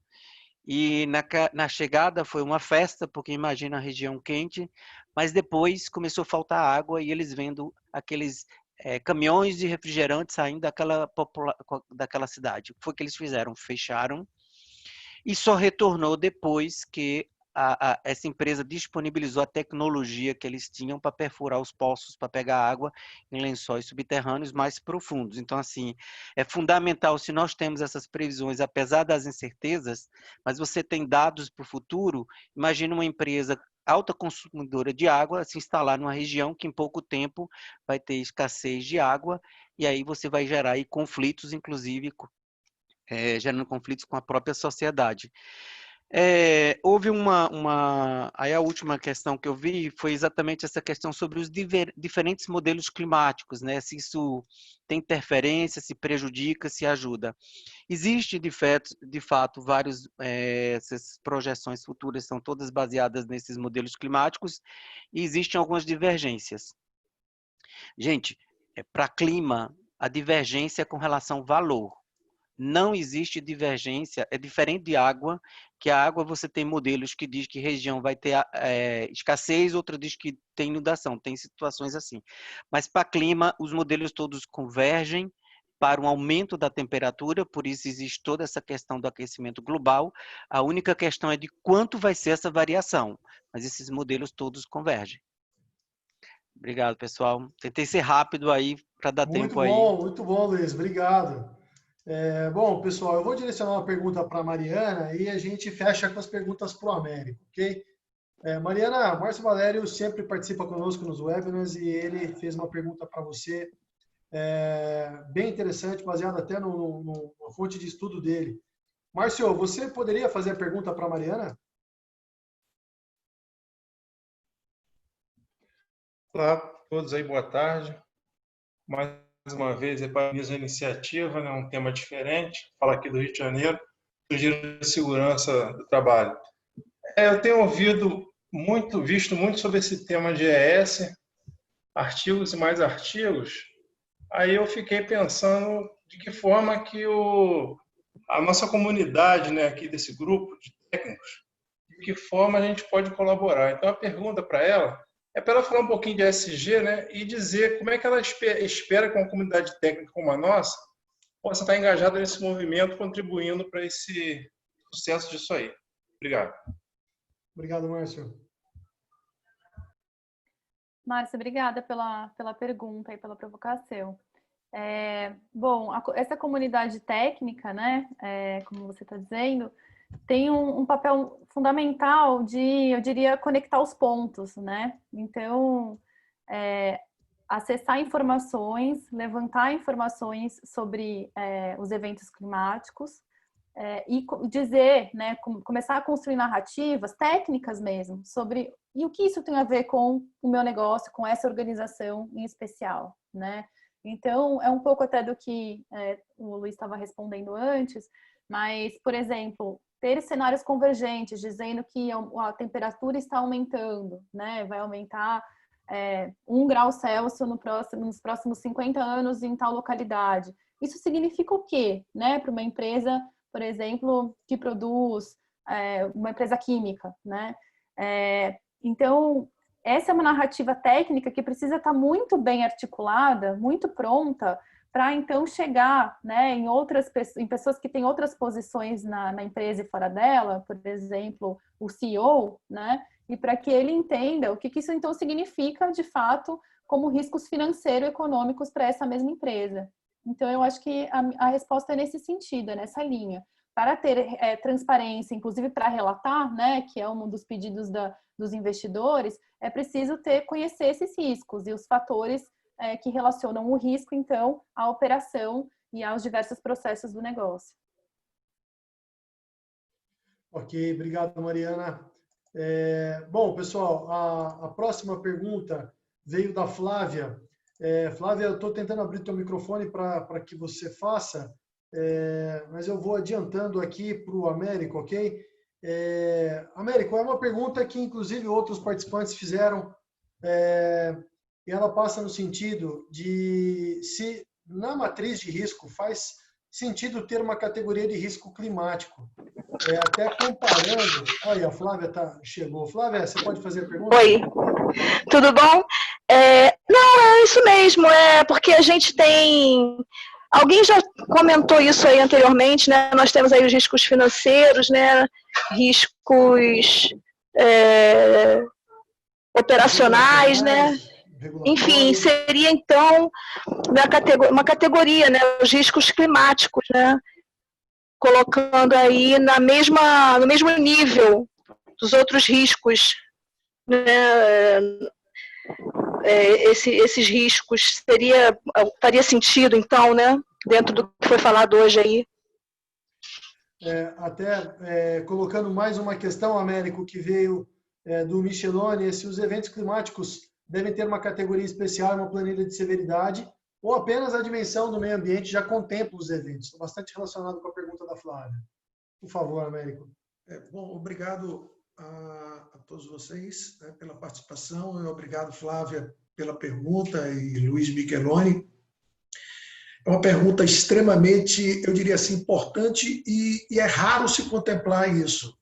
E na chegada foi uma festa, porque imagina a região quente, mas depois começou a faltar água e eles vendo aqueles caminhões de refrigerantes saindo daquela cidade. O que foi que eles fizeram? Fecharam e só retornou depois que essa empresa disponibilizou a tecnologia que eles tinham para perfurar os poços, para pegar água em lençóis subterrâneos mais profundos. Então, assim, é fundamental, se nós temos essas previsões, apesar das incertezas, mas você tem dados para o futuro, imagina uma empresa alta consumidora de água se instalar numa região que em pouco tempo vai ter escassez de água, e aí você vai gerar aí conflitos, inclusive, gerando conflitos com a própria sociedade. Houve aí a última questão que eu vi foi exatamente essa questão sobre os diferentes modelos climáticos, né? Se isso tem interferência, se prejudica, se ajuda. Existe, de fato, essas projeções futuras são todas baseadas nesses modelos climáticos e existem algumas divergências. Gente, para clima, a divergência é com relação ao valor. Não existe divergência, é diferente de água, que a água você tem modelos que diz que região vai ter escassez, outra diz que tem inundação, tem situações assim. Mas para clima, os modelos todos convergem para um aumento da temperatura, por isso existe toda essa questão do aquecimento global. A única questão é de quanto vai ser essa variação, mas esses modelos todos convergem. Obrigado, pessoal. Tentei ser rápido aí para dar tempo aí. Muito bom, Luiz. Obrigado. Bom, pessoal, eu vou direcionar uma pergunta para a Mariana e a gente fecha com as perguntas para o Américo, ok? Mariana, Márcio Valério sempre participa conosco nos webinars e ele fez uma pergunta para você bem interessante, baseada até na fonte de estudo dele. Márcio, você poderia fazer a pergunta para a Mariana? Olá a todos aí, boa tarde. Mais uma vez, parabenizo a iniciativa, né, um tema diferente. Fala aqui do Rio de Janeiro, do Giro de Segurança do Trabalho. Eu tenho visto muito sobre esse tema de ES, artigos e mais artigos. Aí eu fiquei pensando de que forma que a nossa comunidade, né, aqui desse grupo de técnicos, de que forma a gente pode colaborar. Então, a pergunta para ela é para ela falar um pouquinho de ESG, né, e dizer como é que ela espera que uma comunidade técnica como a nossa possa estar engajada nesse movimento, contribuindo para esse sucesso disso aí. Obrigado. Obrigado, Márcio. Márcio, obrigada pela pergunta e pela provocação. Bom, essa comunidade técnica, né, como você está dizendo, tem um papel fundamental de, eu diria, conectar os pontos, né? Então, acessar informações, levantar informações sobre os eventos climáticos e dizer, né, começar a construir narrativas, técnicas mesmo, sobre e o que isso tem a ver com o meu negócio, com essa organização em especial, né? Então, é um pouco até do que o Luiz estava respondendo antes, mas, por exemplo, ter cenários convergentes, dizendo que a temperatura está aumentando, né? Vai aumentar 1 grau Celsius nos próximos 50 anos em tal localidade. Isso significa o quê, né? Para uma empresa, por exemplo, que produz uma empresa química, né? Então, essa é uma narrativa técnica que precisa estar muito bem articulada, muito pronta, para então chegar, né, em pessoas que têm outras posições na empresa e fora dela, por exemplo, o CEO, né, e para que ele entenda o que isso então significa, de fato, como riscos financeiros-econômicos para essa mesma empresa. Então, eu acho que a resposta é nesse sentido, é nessa linha. Para ter transparência, inclusive para relatar, né, que é um dos pedidos dos investidores, é preciso conhecer esses riscos e os fatores que relacionam o risco, então, à operação e aos diversos processos do negócio. Ok, obrigado, Mariana. Bom, pessoal, a próxima pergunta veio da Flávia. Flávia, eu estou tentando abrir teu microfone para que você faça, mas eu vou adiantando aqui para o Américo, ok? Américo, é uma pergunta que, inclusive, outros participantes fizeram, e ela passa no sentido de se na matriz de risco faz sentido ter uma categoria de risco climático. Até comparando... Olha, a Flávia chegou. Flávia, você pode fazer a pergunta? Oi, tudo bom? Não, é isso mesmo, porque a gente tem... Alguém já comentou isso aí anteriormente, né? Nós temos aí os riscos financeiros, né? Riscos operacionais, né? Enfim, seria então uma categoria, né? Os riscos climáticos, né? Colocando aí no mesmo nível dos outros riscos, né? Esses riscos faria sentido, então, né? Dentro do que foi falado hoje aí. até colocando mais uma questão, Américo, que veio do Micheloni, se os eventos climáticos devem ter uma categoria especial, uma planilha de severidade, ou apenas a dimensão do meio ambiente já contempla os eventos. Estou bastante relacionado com a pergunta da Flávia. Por favor, Américo. Bom, obrigado a todos vocês, né, pela participação. Obrigado, Flávia, pela pergunta, e Luiz Micheloni. É uma pergunta extremamente, eu diria assim, importante, e é raro se contemplar isso.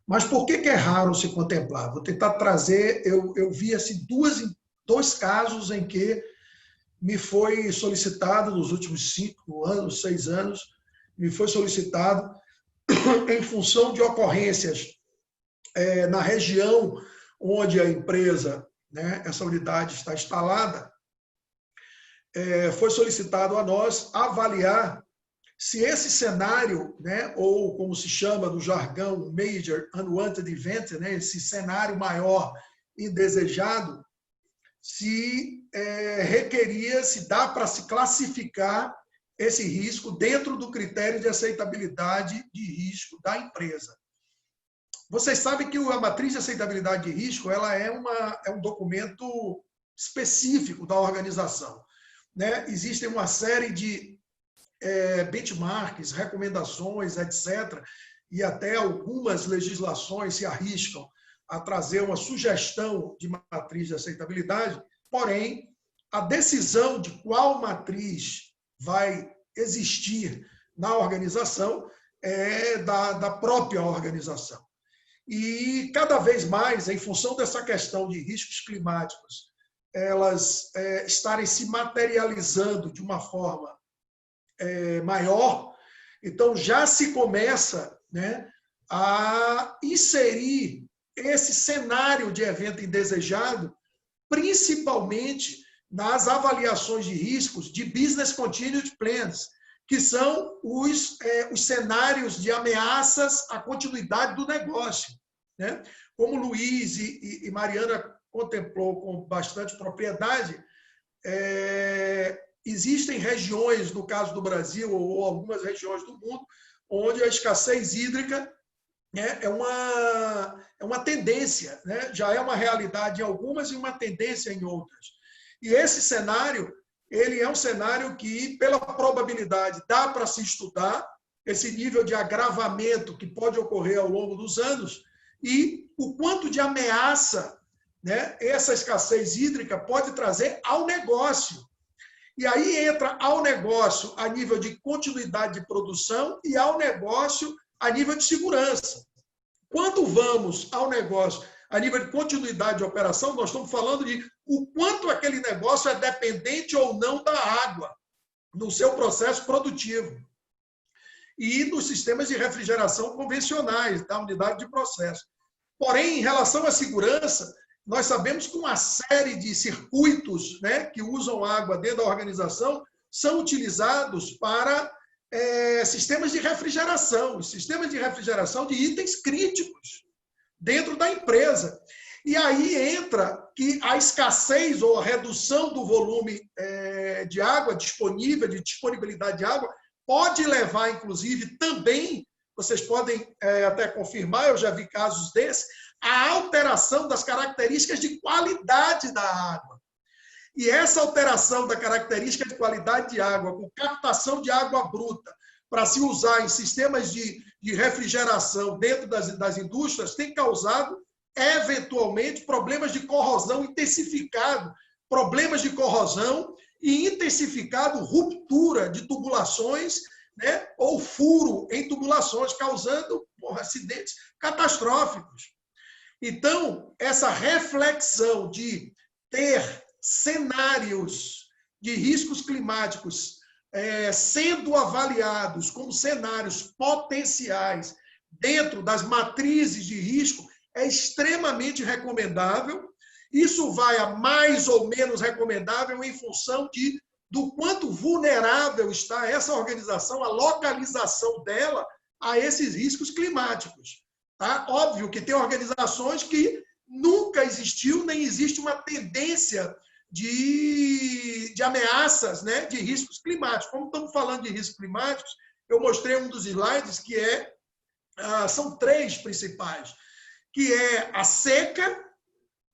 Mas por que é raro se contemplar? Vou tentar trazer, eu vi assim, dois casos em que me foi solicitado, nos últimos 5 anos, 6 anos, me foi solicitado em função de ocorrências na região onde a empresa, né, essa unidade está instalada, foi solicitado a nós avaliar se esse cenário, né, ou como se chama no jargão, Major Unwanted Event, né, esse cenário maior indesejado, se requeria, se dá para se classificar esse risco dentro do critério de aceitabilidade de risco da empresa. Vocês sabem que a matriz de aceitabilidade de risco ela é um documento específico da organização, né? Existem uma série de benchmarks, recomendações, etc., e até algumas legislações se arriscam a trazer uma sugestão de matriz de aceitabilidade, porém, a decisão de qual matriz vai existir na organização é da própria organização. E, cada vez mais, em função dessa questão de riscos climáticos, elas estarem se materializando de uma forma maior, então já se começa, né, a inserir esse cenário de evento indesejado, principalmente nas avaliações de riscos de Business Continuity Plans, que são os cenários de ameaças à continuidade do negócio, né? Como Luiz e Mariana contemplou com bastante propriedade, existem regiões, no caso do Brasil, ou algumas regiões do mundo, onde a escassez hídrica é uma tendência, né? Já é uma realidade em algumas e uma tendência em outras. E esse cenário, ele é um cenário que, pela probabilidade, dá para se estudar esse nível de agravamento que pode ocorrer ao longo dos anos e o quanto de ameaça, né, essa escassez hídrica pode trazer ao negócio. E aí entra ao negócio a nível de continuidade de produção e ao negócio a nível de segurança. Quando vamos ao negócio a nível de continuidade de operação, nós estamos falando de o quanto aquele negócio é dependente ou não da água no seu processo produtivo e nos sistemas de refrigeração convencionais da unidade de processo. Porém, em relação à segurança, nós sabemos que uma série de circuitos, né, que usam água dentro da organização são utilizados para sistemas de refrigeração de itens críticos dentro da empresa. E aí entra que a escassez ou a redução do volume de água disponível, de disponibilidade de água, pode levar, inclusive, também, vocês podem até confirmar, eu já vi casos desses, a alteração das características de qualidade da água. E essa alteração da característica de qualidade de água, com captação de água bruta, para se usar em sistemas de refrigeração dentro das indústrias, tem causado, eventualmente, problemas de corrosão intensificado, problemas de corrosão e intensificado ruptura de tubulações, né, ou furo em tubulações, causando acidentes catastróficos. Então, essa reflexão de ter cenários de riscos climáticos sendo avaliados como cenários potenciais dentro das matrizes de risco é extremamente recomendável. Isso vai a mais ou menos recomendável em função do quanto vulnerável está essa organização, a localização dela a esses riscos climáticos. Tá? Óbvio que tem organizações que nunca existiu, nem existe uma tendência de ameaças, né, de riscos climáticos. Como estamos falando de riscos climáticos, eu mostrei um dos slides que são 3 principais, que é a seca,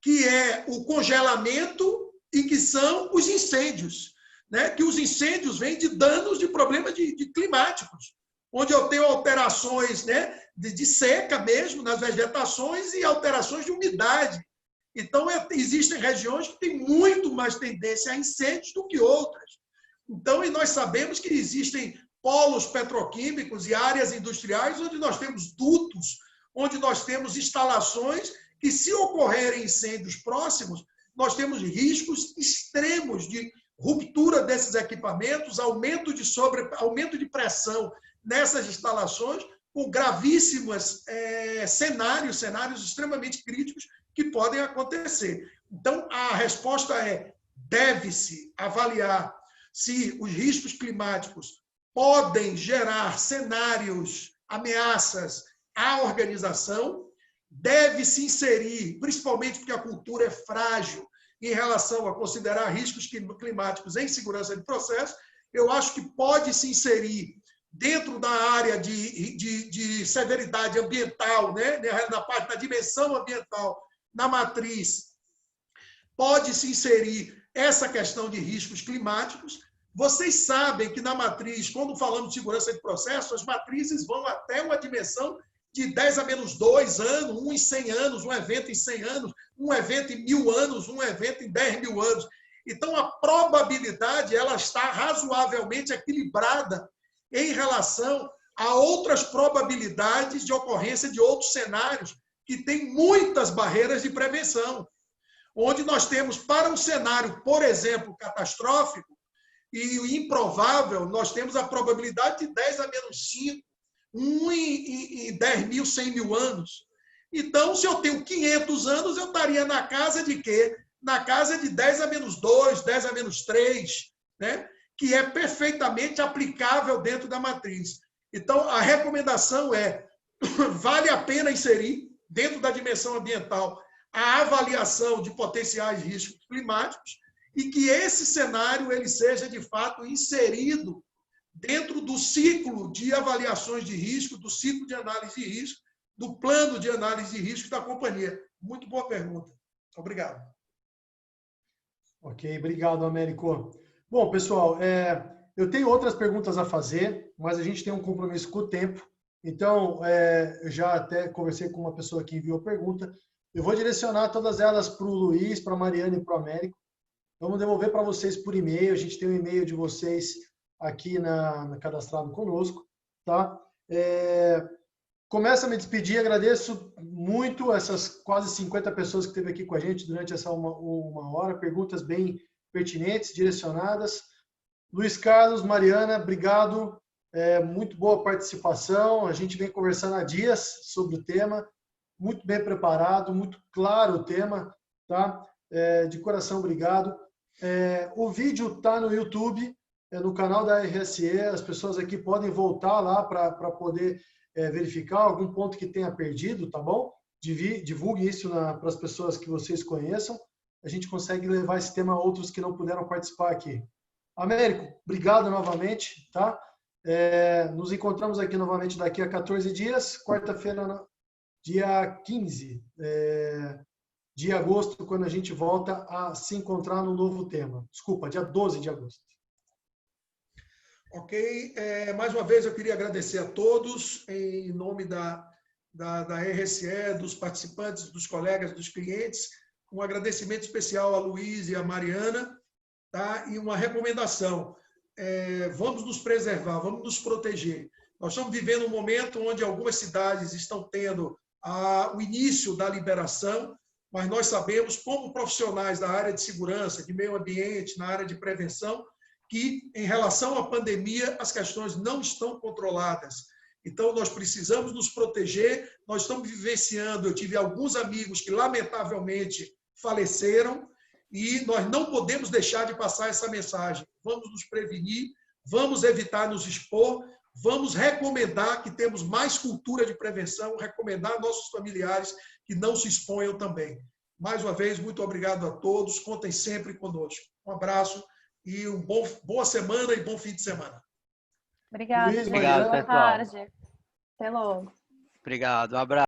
que é o congelamento e que são os incêndios, né? Que os incêndios vêm de danos de problemas de climáticos, onde eu tenho alterações, né, de seca mesmo nas vegetações e alterações de umidade. Então, existem regiões que têm muito mais tendência a incêndios do que outras. Então, e nós sabemos que existem polos petroquímicos e áreas industriais onde nós temos dutos, onde nós temos instalações que, se ocorrerem incêndios próximos, nós temos riscos extremos de ruptura desses equipamentos, aumento de pressão nessas instalações, com gravíssimos cenários extremamente críticos que podem acontecer. Então, a resposta é: deve-se avaliar se os riscos climáticos podem gerar cenários, ameaças à organização, deve-se inserir, principalmente porque a cultura é frágil em relação a considerar riscos climáticos em segurança de processo. Eu acho que pode se inserir dentro da área de severidade ambiental, né? Na parte da dimensão ambiental, na matriz, pode se inserir essa questão de riscos climáticos. Vocês sabem que na matriz, quando falamos de segurança de processo, as matrizes vão até uma dimensão de 10 a menos 2 anos, um em 100 anos, um evento em 100 anos, um evento em 1000 anos, um evento em 10.000 anos. Então, a probabilidade ela está razoavelmente equilibrada em relação a outras probabilidades de ocorrência de outros cenários que têm muitas barreiras de prevenção. Onde nós temos, para um cenário, por exemplo, catastrófico e improvável, nós temos a probabilidade de 10 a menos 5, um em 10.000, 100.000 anos. Então, se eu tenho 500 anos, eu estaria na casa de quê? Na casa de 10 a menos 2, 10 a menos 3, né? Que é perfeitamente aplicável dentro da matriz. Então, a recomendação é: vale a pena inserir, dentro da dimensão ambiental, a avaliação de potenciais riscos climáticos e que esse cenário ele seja, de fato, inserido dentro do ciclo de avaliações de risco, do ciclo de análise de risco, do plano de análise de risco da companhia. Muito boa pergunta. Obrigado. Ok, obrigado, Américo. Bom, pessoal, eu tenho outras perguntas a fazer, mas a gente tem um compromisso com o tempo. Então, eu já até conversei com uma pessoa que enviou a pergunta. Eu vou direcionar todas elas para o Luiz, para a Mariana e para o Américo. Vamos devolver para vocês por e-mail. A gente tem o e-mail de vocês aqui cadastrado conosco, tá? Começo a me despedir, agradeço muito essas quase 50 pessoas que esteve aqui com a gente durante essa uma hora, perguntas bem pertinentes, direcionadas. Luiz Carlos, Mariana, obrigado, muito boa participação, a gente vem conversando há dias sobre o tema, muito bem preparado, muito claro o tema, tá? De coração, obrigado. O vídeo está no YouTube, no canal da RSE, as pessoas aqui podem voltar lá para poder verificar algum ponto que tenha perdido, tá bom? Divulgue isso para as pessoas que vocês conheçam. A gente consegue levar esse tema a outros que não puderam participar aqui. Américo, obrigado novamente, tá? Nos encontramos aqui novamente daqui a 14 dias, quarta-feira, dia 15 de agosto, quando a gente volta a se encontrar num novo tema. Desculpa, dia 12 de agosto. Ok, mais uma vez eu queria agradecer a todos, em nome da RSE, dos participantes, dos colegas, dos clientes, um agradecimento especial a Luiz e a Mariana, tá? E uma recomendação: vamos nos preservar, vamos nos proteger. Nós estamos vivendo um momento onde algumas cidades estão tendo o início da liberação, mas nós sabemos, como profissionais da área de segurança, de meio ambiente, na área de prevenção, que, em relação à pandemia, as questões não estão controladas. Então, nós precisamos nos proteger, nós estamos vivenciando, eu tive alguns amigos que, lamentavelmente, faleceram, e nós não podemos deixar de passar essa mensagem. Vamos nos prevenir, vamos evitar nos expor, vamos recomendar que temos mais cultura de prevenção, recomendar a nossos familiares que não se exponham também. Mais uma vez, muito obrigado a todos, contem sempre conosco. Um abraço e boa semana e bom fim de semana. Obrigada, Luiz, gente. Mariana. Boa tarde. Até logo. Obrigado, um abraço.